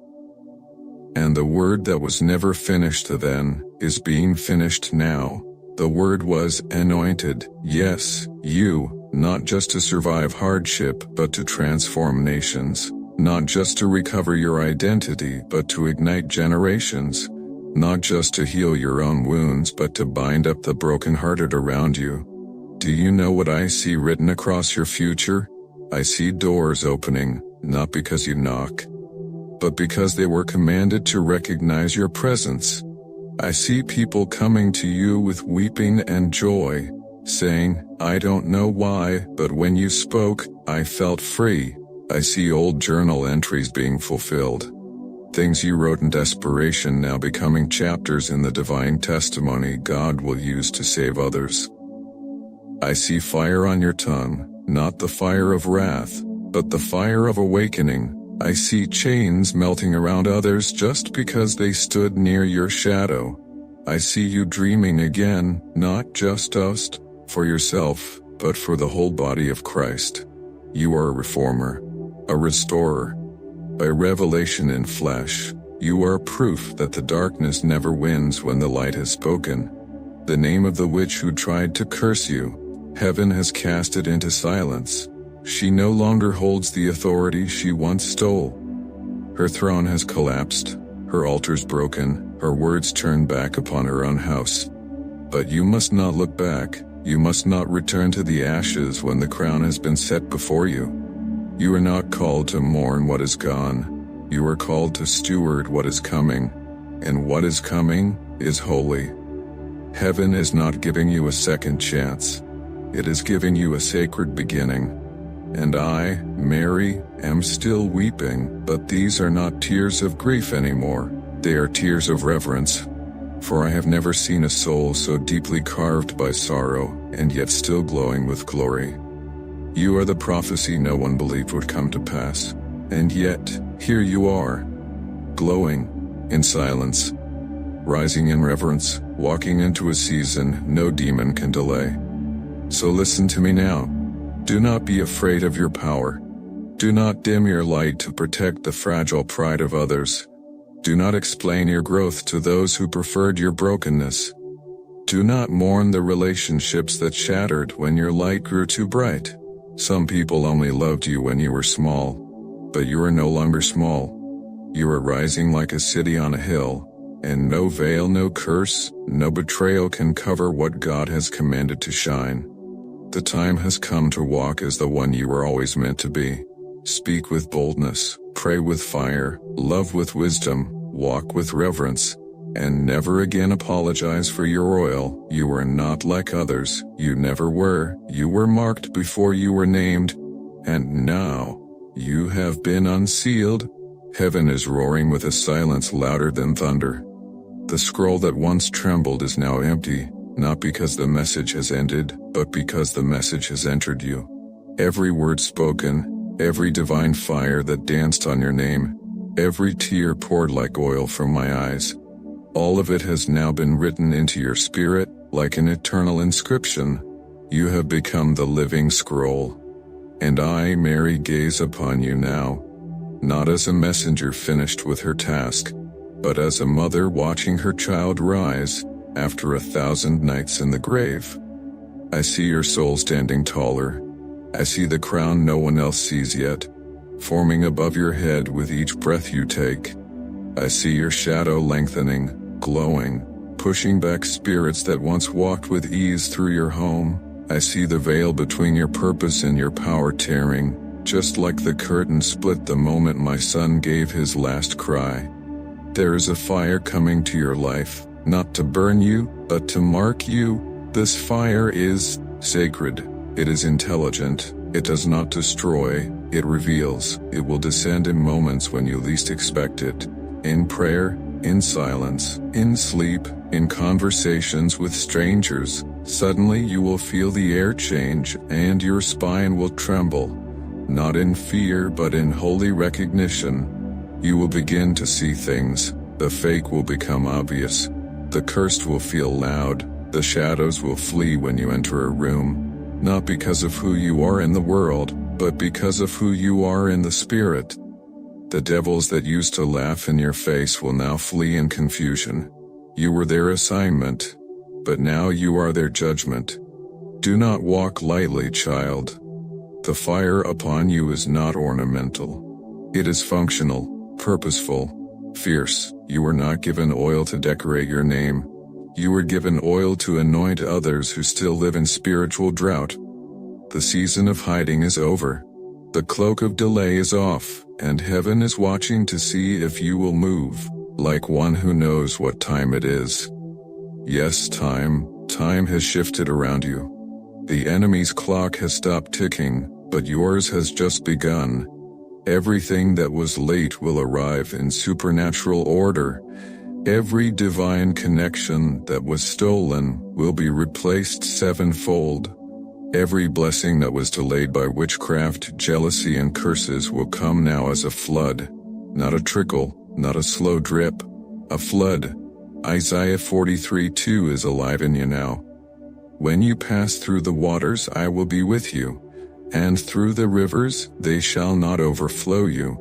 And the word that was never finished then is being finished now. The word was anointed. Yes, you, not just to survive hardship but to transform nations. Not just to recover your identity but to ignite generations. Not just to heal your own wounds but to bind up the brokenhearted around you. Do you know what I see written across your future? I see doors opening, not because you knock, but because they were commanded to recognize your presence. I see people coming to you with weeping and joy, saying, I don't know why, but when you spoke, I felt free. I see old journal entries being fulfilled. Things you wrote in desperation now becoming chapters in the divine testimony God will use to save others. I see fire on your tongue, not the fire of wrath, but the fire of awakening. I see chains melting around others just because they stood near your shadow. I see you dreaming again, not just for yourself, but for the whole body of Christ. You are a reformer, a restorer. By revelation in flesh, you are proof that the darkness never wins when the light has spoken. The name of the witch who tried to curse you, heaven has cast it into silence. She no longer holds the authority she once stole. Her throne has collapsed, her altars broken, her words turned back upon her own house. But you must not look back, you must not return to the ashes when the crown has been set before you. You are not called to mourn what is gone, you are called to steward what is coming, and what is coming is holy. Heaven is not giving you a second chance, it is giving you a sacred beginning. And I, Mary, am still weeping, but these are not tears of grief anymore, they are tears of reverence. For I have never seen a soul so deeply carved by sorrow, and yet still glowing with glory. You are the prophecy no one believed would come to pass, and yet, here you are, glowing, in silence, rising in reverence, walking into a season no demon can delay. So listen to me now. Do not be afraid of your power. Do not dim your light to protect the fragile pride of others. Do not explain your growth to those who preferred your brokenness. Do not mourn the relationships that shattered when your light grew too bright. Some people only loved you when you were small, but you are no longer small. You are rising like a city on a hill, and no veil, no curse, no betrayal can cover what God has commanded to shine. The time has come to walk as the one you were always meant to be. Speak with boldness, pray with fire, love with wisdom, walk with reverence, and never again apologize for your oil. You are not like others, you never were. You were marked before you were named, and now you have been unsealed. Heaven is roaring with a silence louder than thunder. The scroll that once trembled is now empty, not because the message has ended, but because the message has entered you. Every word spoken, every divine fire that danced on your name, every tear poured like oil from my eyes, all of it has now been written into your spirit, like an eternal inscription. You have become the living scroll. And I, Mary, gaze upon you now, not as a messenger finished with her task, but as a mother watching her child rise after 1,000 nights in the grave. I see your soul standing taller. I see the crown no one else sees yet, forming above your head with each breath you take. I see your shadow lengthening, glowing, pushing back spirits that once walked with ease through your home. I see the veil between your purpose and your power tearing, just like the curtain split the moment my son gave his last cry. There is a fire coming to your life, not to burn you, but to mark you. This fire is sacred. It is intelligent. It does not destroy, it reveals. It will descend in moments when you least expect it. In prayer, in silence, in sleep, in conversations with strangers. Suddenly you will feel the air change and your spine will tremble. Not in fear but in holy recognition. You will begin to see things. The fake will become obvious. The cursed will feel loud. The shadows will flee when you enter a room. Not because of who you are in the world, but because of who you are in the spirit. The devils that used to laugh in your face will now flee in confusion. You were their assignment, but now you are their judgment. Do not walk lightly, child. The fire upon you is not ornamental. It is functional, purposeful, fierce. You were not given oil to decorate your name. You were given oil to anoint others who still live in spiritual drought. The season of hiding is over. The cloak of delay is off, and heaven is watching to see if you will move, like one who knows what time it is. Yes, time has shifted around you. The enemy's clock has stopped ticking, but yours has just begun. Everything that was late will arrive in supernatural order. Every divine connection that was stolen will be replaced sevenfold. Every blessing that was delayed by witchcraft, jealousy, and curses will come now as a flood. Not a trickle, not a slow drip, a flood. Isaiah 43:2 is alive in you now. When you pass through the waters, I will be with you, and through the rivers, they shall not overflow you.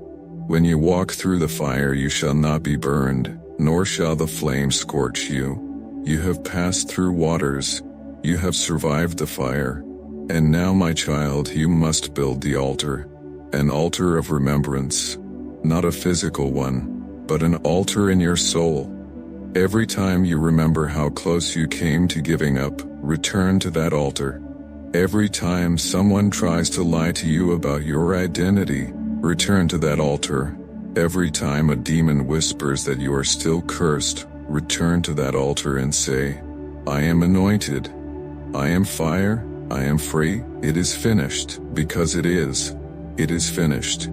When you walk through the fire, you shall not be burned, nor shall the flame scorch you. You have passed through waters. You have survived the fire. And now, my child, you must build the altar. An altar of remembrance. Not a physical one, but an altar in your soul. Every time you remember how close you came to giving up, return to that altar. Every time someone tries to lie to you about your identity, return to that altar. Every time a demon whispers that you are still cursed, return to that altar and say, I am anointed. I am fire. I am free. It is finished, because it is. It is finished.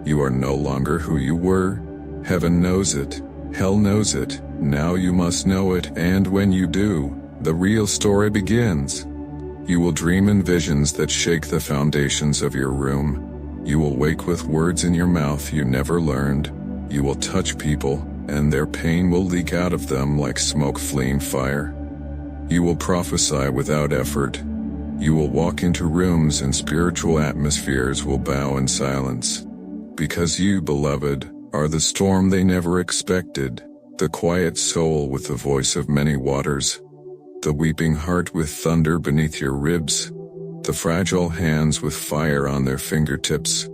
You are no longer who you were. Heaven knows it. Hell knows it. Now you must know it, and when you do, the real story begins. You will dream in visions that shake the foundations of your room. You will wake with words in your mouth you never learned. You will touch people, and their pain will leak out of them like smoke fleeing fire. You will prophesy without effort. You will walk into rooms and spiritual atmospheres will bow in silence. Because you, beloved, are the storm they never expected, the quiet soul with the voice of many waters, the weeping heart with thunder beneath your ribs, the fragile hands with fire on their fingertips.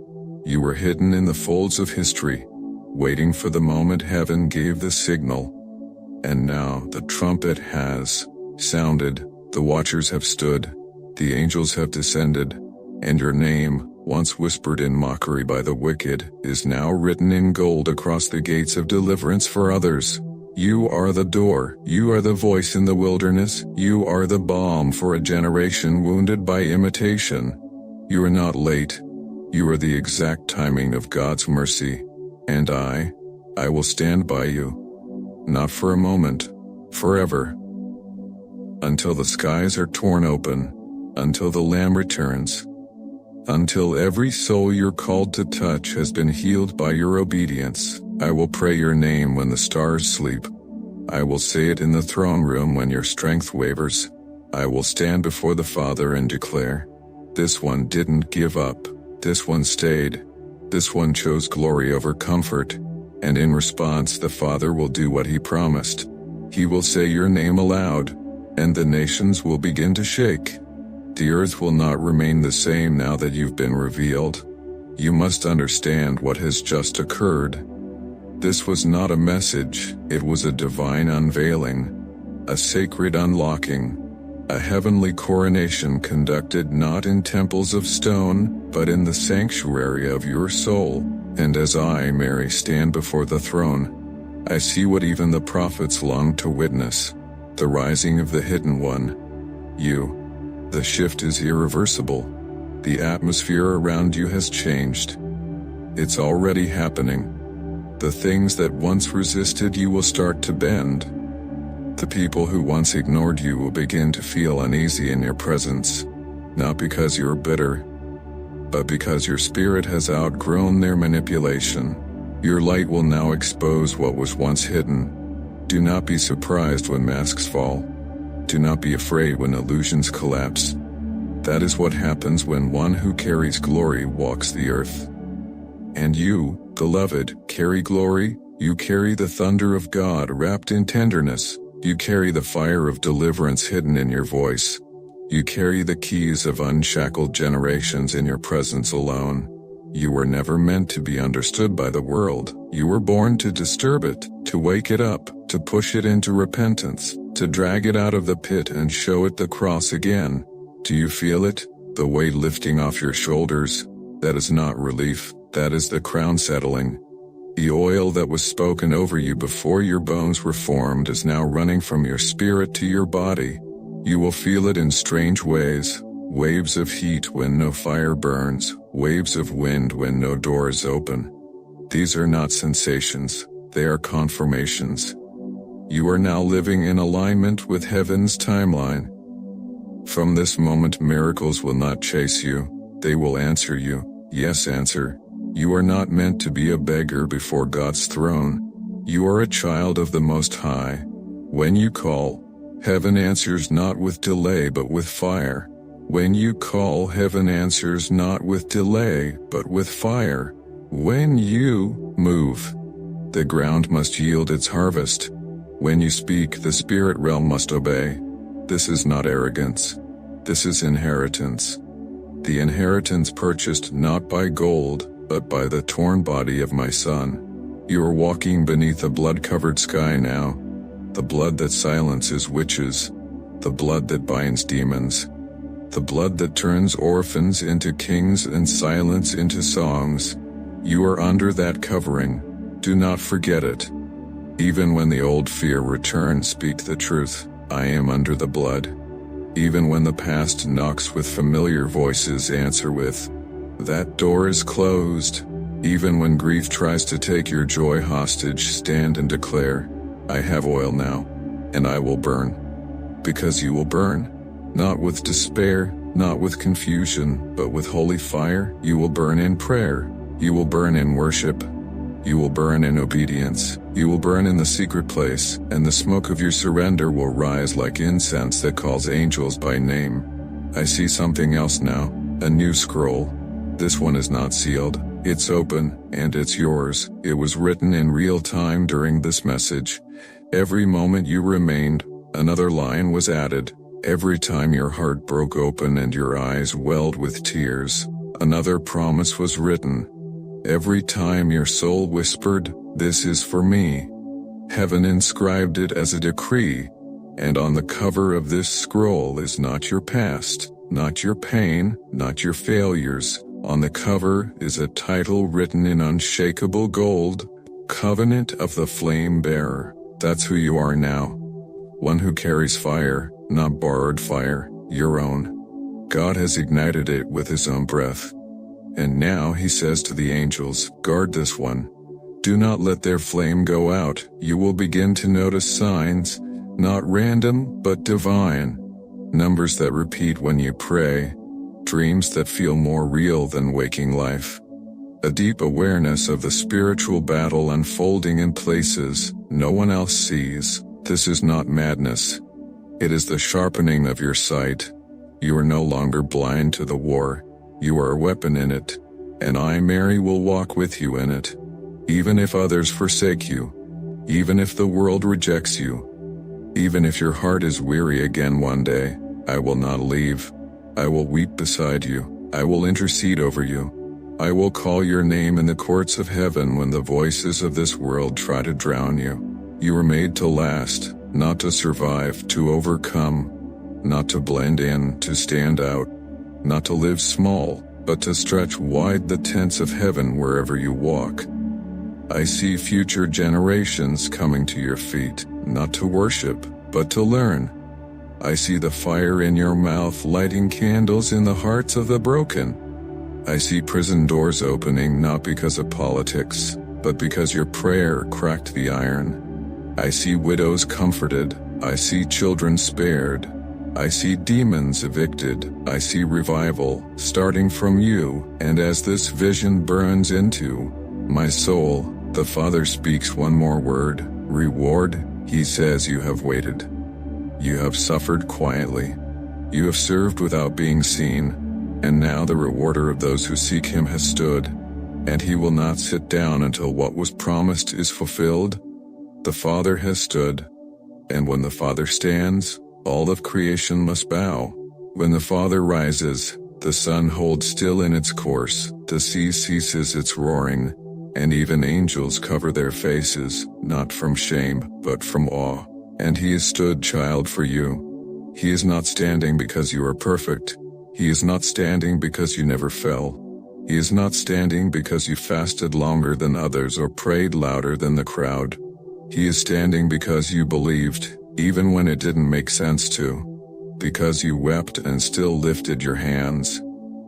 You were hidden in the folds of history, waiting for the moment heaven gave the signal. And now the trumpet has sounded, the watchers have stood, the angels have descended, and your name, once whispered in mockery by the wicked, is now written in gold across the gates of deliverance for others. You are the door, you are the voice in the wilderness, you are the balm for a generation wounded by imitation. You are not late, you are the exact timing of God's mercy, and I will stand by you. Not for a moment, forever. Until the skies are torn open, until the Lamb returns, until every soul you're called to touch has been healed by your obedience. I will pray your name when the stars sleep. I will say it in the throne room when your strength wavers. I will stand before the Father and declare, this one didn't give up, this one stayed, this one chose glory over comfort, and in response the Father will do what he promised. He will say your name aloud, and the nations will begin to shake. The earth will not remain the same now that you've been revealed. You must understand what has just occurred. This was not a message, it was a divine unveiling, a sacred unlocking, a heavenly coronation conducted not in temples of stone, but in the sanctuary of your soul. And as I, Mary, stand before the throne, I see what even the prophets longed to witness, the rising of the hidden one. You. The shift is irreversible. The atmosphere around you has changed. It's already happening. The things that once resisted you will start to bend. The people who once ignored you will begin to feel uneasy in your presence, not because you're bitter, but because your spirit has outgrown their manipulation. Your light will now expose what was once hidden. Do not be surprised when masks fall. Do not be afraid when illusions collapse. That is what happens when one who carries glory walks the earth. And you, beloved, carry glory. You carry the thunder of God wrapped in tenderness. You carry the fire of deliverance hidden in your voice. You carry the keys of unshackled generations in your presence alone. You were never meant to be understood by the world. You were born to disturb it, to wake it up, to push it into repentance, to drag it out of the pit and show it the cross again. Do you feel it? The weight lifting off your shoulders? That is not relief, that is the crown settling. The oil that was spoken over you before your bones were formed is now running from your spirit to your body. You will feel it in strange ways, waves of heat when no fire burns, waves of wind when no door is open. These are not sensations, they are confirmations. You are now living in alignment with heaven's timeline. From this moment, miracles will not chase you, they will answer you. Yes, answer. You are not meant to be a beggar before God's throne. You are a child of the Most High. When you call, heaven answers not with delay but with fire. When you call, heaven answers not with delay but with fire. When you move, the ground must yield its harvest. When you speak, the spirit realm must obey. This is not arrogance. This is inheritance. The inheritance purchased not by gold, but by the torn body of my Son. You are walking beneath a blood-covered sky now. The blood that silences witches. The blood that binds demons. The blood that turns orphans into kings and silence into songs. You are under that covering. Do not forget it. Even when the old fear returns, speak the truth. I am under the blood. Even when the past knocks with familiar voices, answer with, that door is closed. Even when grief tries to take your joy hostage, stand and declare, I have oil now, and I will burn. Because you will burn. Not with despair, not with confusion, but with holy fire. You will burn in prayer. You will burn in worship. You will burn in obedience. You will burn in the secret place, and the smoke of your surrender will rise like incense that calls angels by name. I see something else now, a new scroll. This one is not sealed. It's open, and it's yours. It was written in real time during this message. Every moment you remained, another line was added. Every time your heart broke open and your eyes welled with tears, another promise was written. Every time your soul whispered, "This is for me," heaven inscribed it as a decree. And on the cover of this scroll is not your past, not your pain, not your failures. On the cover is a title written in unshakable gold, Covenant of the Flame Bearer. That's who you are now. One who carries fire, not borrowed fire, your own. God has ignited it with his own breath. And now he says to the angels, guard this one. Do not let their flame go out. You will begin to notice signs, not random, but divine. Numbers that repeat when you pray. Dreams that feel more real than waking life. A deep awareness of the spiritual battle unfolding in places no one else sees. This is not madness. It is the sharpening of your sight. You are no longer blind to the war. You are a weapon in it. And I, Mary, will walk with you in it. Even if others forsake you. Even if the world rejects you. Even if your heart is weary again one day, I will not leave. I will weep beside you. I will intercede over you. I will call your name in the courts of heaven when the voices of this world try to drown you. You were made to last, not to survive, to overcome, not to blend in, to stand out, not to live small, but to stretch wide the tents of heaven wherever you walk. I see future generations coming to your feet, not to worship, but to learn. I see the fire in your mouth lighting candles in the hearts of the broken. I see prison doors opening not because of politics, but because your prayer cracked the iron. I see widows comforted. I see children spared. I see demons evicted. I see revival starting from you, and as this vision burns into my soul, the Father speaks one more word, reward. He says you have waited. You have suffered quietly. You have served without being seen. And now the rewarder of those who seek him has stood, and he will not sit down until what was promised is fulfilled. The Father has stood, and when the Father stands, all of creation must bow. When the Father rises, the sun holds still in its course, the sea ceases its roaring, and even angels cover their faces, not from shame, but from awe. And he has stood, child, for you. He is not standing because you are perfect. He is not standing because you never fell. He is not standing because you fasted longer than others or prayed louder than the crowd. He is standing because you believed, even when it didn't make sense to. Because you wept and still lifted your hands.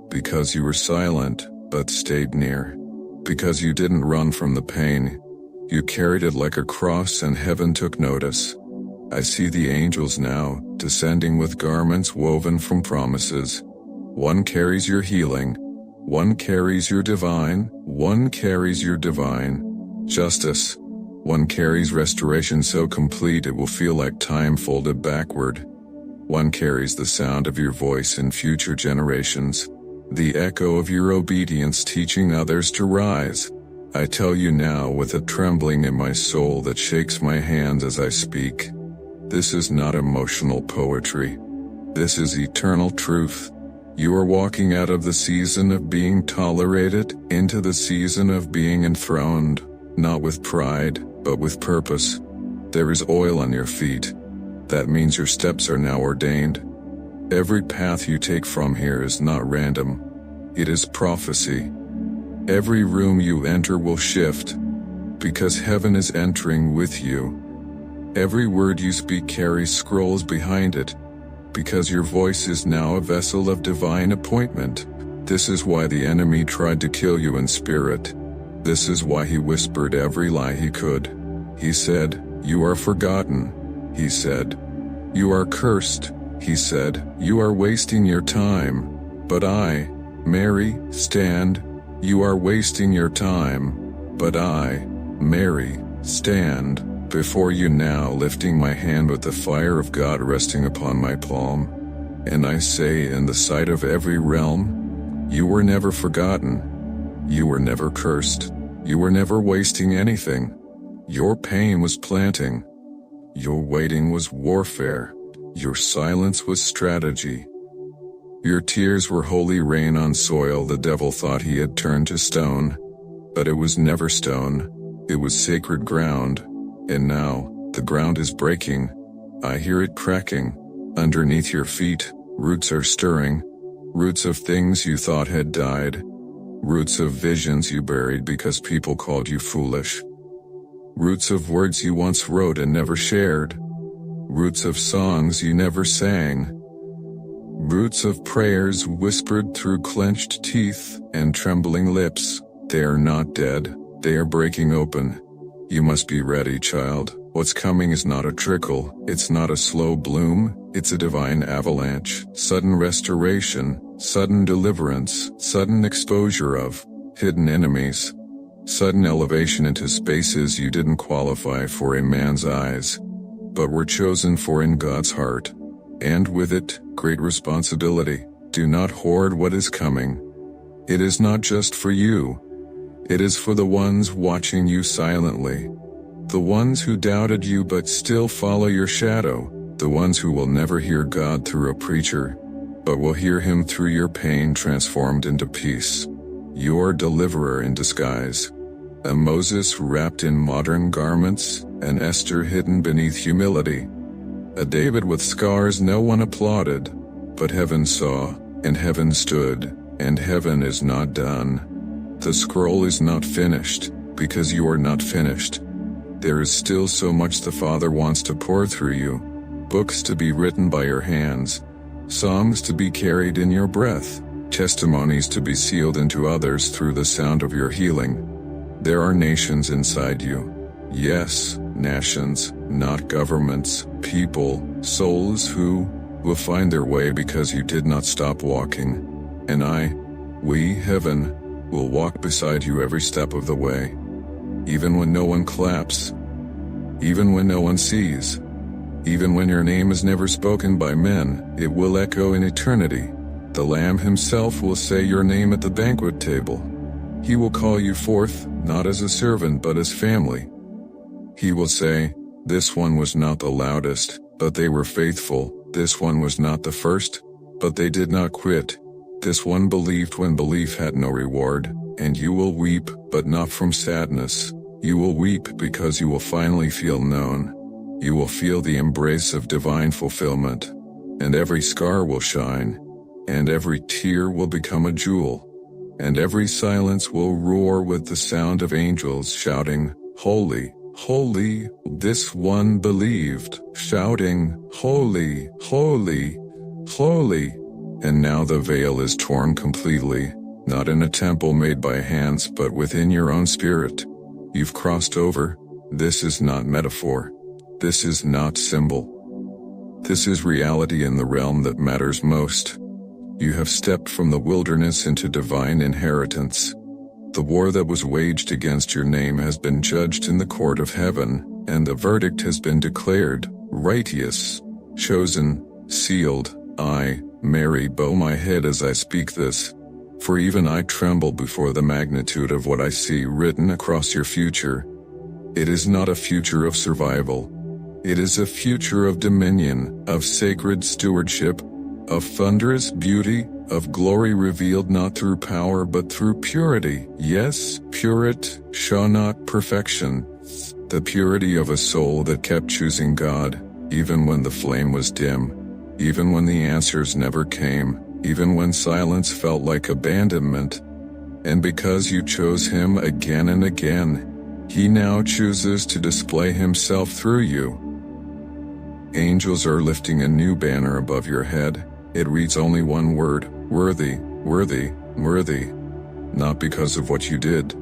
Because you were silent, but stayed near. Because you didn't run from the pain. You carried it like a cross and heaven took notice. I see the angels now, descending with garments woven from promises. One carries your healing. One carries your divine. One carries your divine justice. One carries restoration so complete it will feel like time folded backward. One carries the sound of your voice in future generations. The echo of your obedience teaching others to rise. I tell you now with a trembling in my soul that shakes my hands as I speak. This is not emotional poetry. This is eternal truth. You are walking out of the season of being tolerated into the season of being enthroned, not with pride, but with purpose. There is oil on your feet. That means your steps are now ordained. Every path you take from here is not random. It is prophecy. Every room you enter will shift, because heaven is entering with you. Every word you speak carries scrolls behind it, because your voice is now a vessel of divine appointment. This is why the enemy tried to kill you in spirit. This is why he whispered every lie he could. He said, you are forgotten. He said, you are cursed. He said, you are wasting your time. But I, Mary, stand. You are wasting your time. But I, Mary, stand before you now, lifting my hand with the fire of God resting upon my palm. And I say in the sight of every realm, you were never forgotten. You were never cursed. You were never wasting anything. Your pain was planting. Your waiting was warfare. Your silence was strategy. Your tears were holy rain on soil the devil thought he had turned to stone. But it was never stone. It was sacred ground. And now, the ground is breaking. I hear it cracking. Underneath your feet, roots are stirring. Roots of things you thought had died. Roots of visions you buried because people called you foolish. Roots of words you once wrote and never shared. Roots of songs you never sang. Roots of prayers whispered through clenched teeth and trembling lips. They are not dead, they are breaking open. You must be ready, child. What's coming is not a trickle, it's not a slow bloom, it's a divine avalanche. Sudden restoration, sudden deliverance, sudden exposure of hidden enemies. Sudden elevation into spaces you didn't qualify for in man's eyes, but were chosen for in God's heart. And with it, great responsibility. Do not hoard what is coming. It is not just for you. It is for the ones watching you silently. The ones who doubted you but still follow your shadow. The ones who will never hear God through a preacher, but will hear him through your pain transformed into peace. Your deliverer in disguise. A Moses wrapped in modern garments, an Esther hidden beneath humility. A David with scars no one applauded, but heaven saw, and heaven stood, and heaven is not done. The scroll is not finished, because you are not finished. There is still so much the Father wants to pour through you. Books to be written by your hands. Songs to be carried in your breath. Testimonies to be sealed into others through the sound of your healing. There are nations inside you. Yes, nations, not governments, people, souls who will find their way because you did not stop walking. And we, heaven, will walk beside you every step of the way. Even when no one claps. Even when no one sees. Even when your name is never spoken by men, it will echo in eternity. The Lamb himself will say your name at the banquet table. He will call you forth, not as a servant but as family. He will say, this one was not the loudest, but they were faithful. This one was not the first, but they did not quit. This one believed when belief had no reward. And you will weep, but not from sadness. You will weep because you will finally feel known. You will feel the embrace of divine fulfillment. And every scar will shine. And every tear will become a jewel. And every silence will roar with the sound of angels shouting, Holy, holy, this one believed, shouting, Holy, holy, holy. And now the veil is torn completely, not in a temple made by hands but within your own spirit. You've crossed over. This is not metaphor. This is not symbol. This is reality in the realm that matters most. You have stepped from the wilderness into divine inheritance. The war that was waged against your name has been judged in the court of heaven, and the verdict has been declared, righteous, chosen, sealed. I, Mary, bow my head as I speak this, for even I tremble before the magnitude of what I see written across your future. It is not a future of survival. It is a future of dominion, of sacred stewardship, of thunderous beauty, of glory revealed not through power but through purity. Yes, purit, not perfection. The purity of a soul that kept choosing God, even when the flame was dim, even when the answers never came, even when silence felt like abandonment. And because you chose him again and again, he now chooses to display himself through you. Angels are lifting a new banner above your head. It reads only one word, worthy, worthy, worthy. Not because of what you did.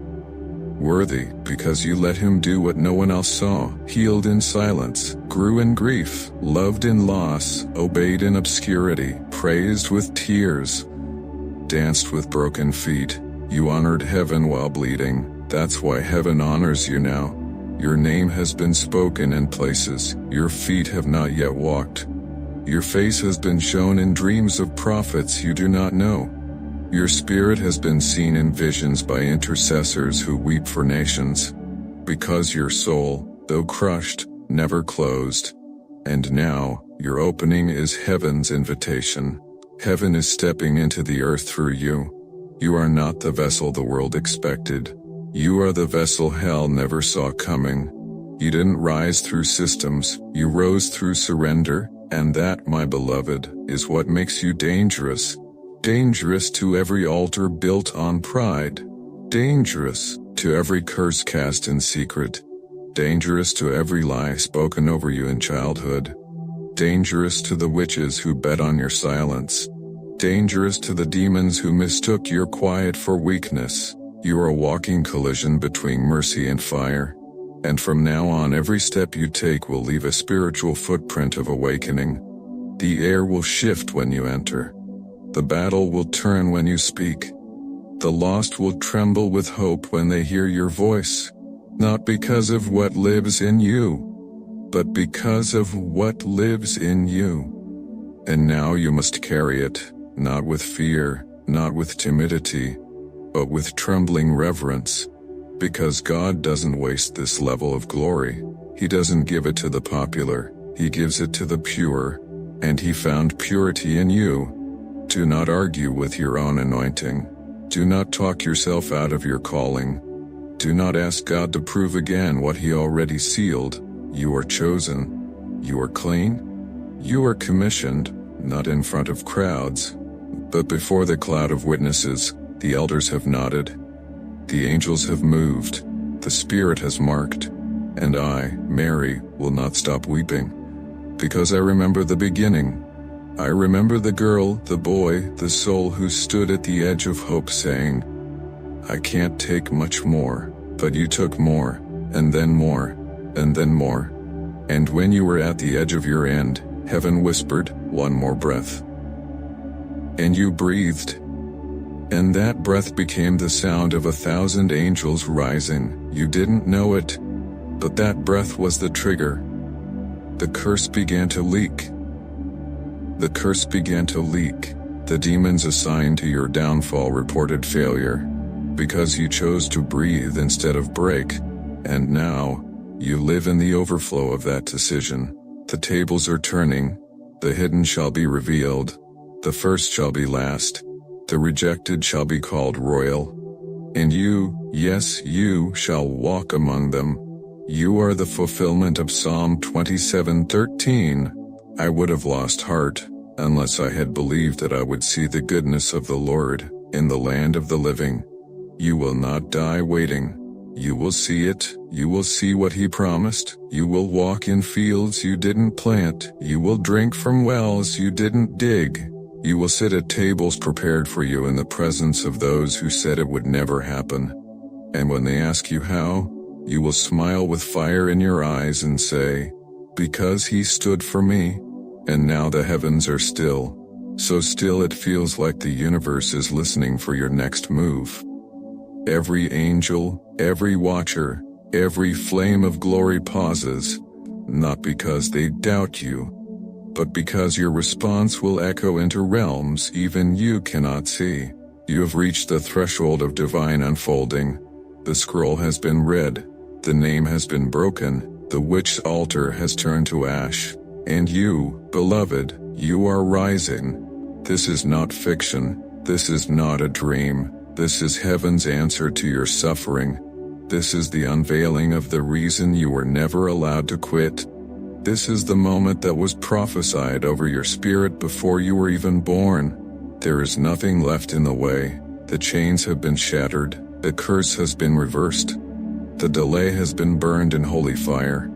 Worthy, because you let him do what no one else saw, healed in silence, grew in grief, loved in loss, obeyed in obscurity, praised with tears, danced with broken feet. You honored heaven while bleeding. That's why heaven honors you now. Your name has been spoken in places your feet have not yet walked. Your face has been shown in dreams of prophets you do not know. Your spirit has been seen in visions by intercessors who weep for nations, because your soul, though crushed, never closed. And now, your opening is heaven's invitation. Heaven is stepping into the earth through you. You are not the vessel the world expected. You are the vessel hell never saw coming. You didn't rise through systems, you rose through surrender, and that, my beloved, is what makes you dangerous. Dangerous to every altar built on pride. Dangerous to every curse cast in secret. Dangerous to every lie spoken over you in childhood. Dangerous to the witches who bet on your silence. Dangerous to the demons who mistook your quiet for weakness. You are a walking collision between mercy and fire. And from now on, every step you take will leave a spiritual footprint of awakening. The air will shift when you enter. The battle will turn when you speak. The lost will tremble with hope when they hear your voice. Not because of what lives in you, but because of what lives in you. And now you must carry it, not with fear, not with timidity, but with trembling reverence. Because God doesn't waste this level of glory. He doesn't give it to the popular, He gives it to the pure, and He found purity in you. Do not argue with your own anointing. Do not talk yourself out of your calling. Do not ask God to prove again what He already sealed. You are chosen. You are clean. You are commissioned, not in front of crowds, but before the cloud of witnesses. The elders have nodded. The angels have moved. The Spirit has marked. And I, Mary, will not stop weeping. Because I remember the beginning. I remember the girl, the boy, the soul who stood at the edge of hope saying, I can't take much more, but you took more, and then more, and then more. And when you were at the edge of your end, heaven whispered, one more breath. And you breathed. And that breath became the sound of 1,000 angels rising. You didn't know it, but that breath was the trigger. The curse began to leak. The curse began to leak. The demons assigned to your downfall reported failure, because you chose to breathe instead of break. And now, you live in the overflow of that decision. The tables are turning. The hidden shall be revealed. The first shall be last. The rejected shall be called royal. And you, yes, you shall walk among them. You are the fulfillment of Psalm 27:13. I would have lost heart, unless I had believed that I would see the goodness of the Lord, in the land of the living. You will not die waiting. You will see it, you will see what He promised, you will walk in fields you didn't plant, you will drink from wells you didn't dig. You will sit at tables prepared for you in the presence of those who said it would never happen. And when they ask you how, you will smile with fire in your eyes and say, because He stood for me. And now the heavens are still. So still it feels like the universe is listening for your next move. Every angel, every watcher, every flame of glory pauses, not because they doubt you, but because your response will echo into realms even you cannot see. You have reached the threshold of divine unfolding. The scroll has been read. The name has been broken. The witch's altar has turned to ash. And you, beloved, you are rising. This is not fiction. This is not a dream. This is heaven's answer to your suffering. This is the unveiling of the reason you were never allowed to quit. This is the moment that was prophesied over your spirit before you were even born. There is nothing left in the way. The chains have been shattered. The curse has been reversed. The delay has been burned in holy fire.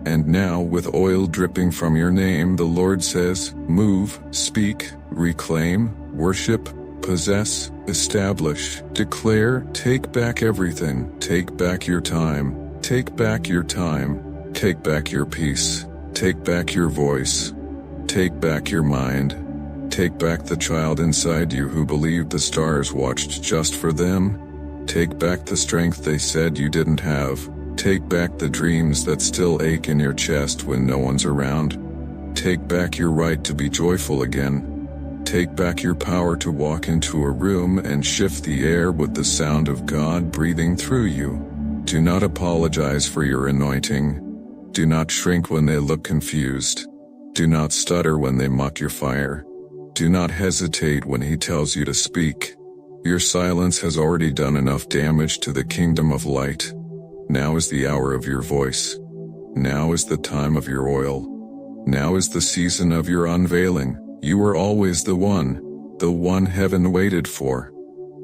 And now, with oil dripping from your name, the Lord says, move, speak, reclaim, worship, possess, establish, declare, take back everything. Take back your time. Take back your time. Take back your peace. Take back your voice. Take back your mind. Take back the child inside you who believed the stars watched just for them. Take back the strength they said you didn't have. Take back the dreams that still ache in your chest when no one's around. Take back your right to be joyful again. Take back your power to walk into a room and shift the air with the sound of God breathing through you. Do not apologize for your anointing. Do not shrink when they look confused. Do not stutter when they mock your fire. Do not hesitate when He tells you to speak. Your silence has already done enough damage to the kingdom of light. Now is the hour of your voice. Now is the time of your oil. Now is the season of your unveiling. You were always the one heaven waited for.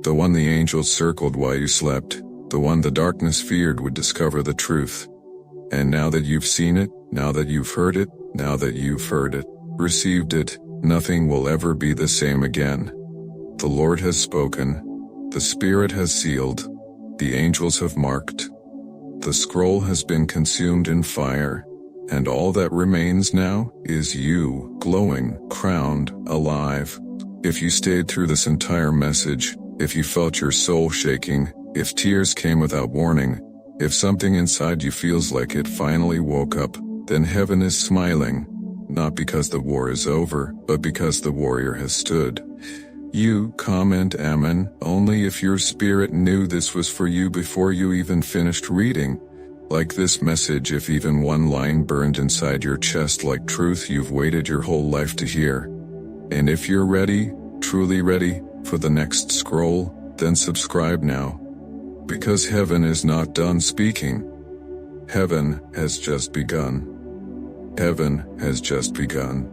The one the angels circled while you slept. The one the darkness feared would discover the truth. And now that you've seen it, now that you've heard it, now that you've heard it, received it, nothing will ever be the same again. The Lord has spoken. The Spirit has sealed. The angels have marked. The scroll has been consumed in fire. And all that remains now is you, glowing, crowned, alive. If you stayed through this entire message, if you felt your soul shaking, if tears came without warning, if something inside you feels like it finally woke up, then heaven is smiling. Not because the war is over, but because the warrior has stood. You comment amen only if your spirit knew this was for you before you even finished reading. Like this message, if even one line burned inside your chest like truth you've waited your whole life to hear. And if you're ready, truly ready, for the next scroll, then subscribe now. Because heaven is not done speaking. Heaven has just begun. Heaven has just begun.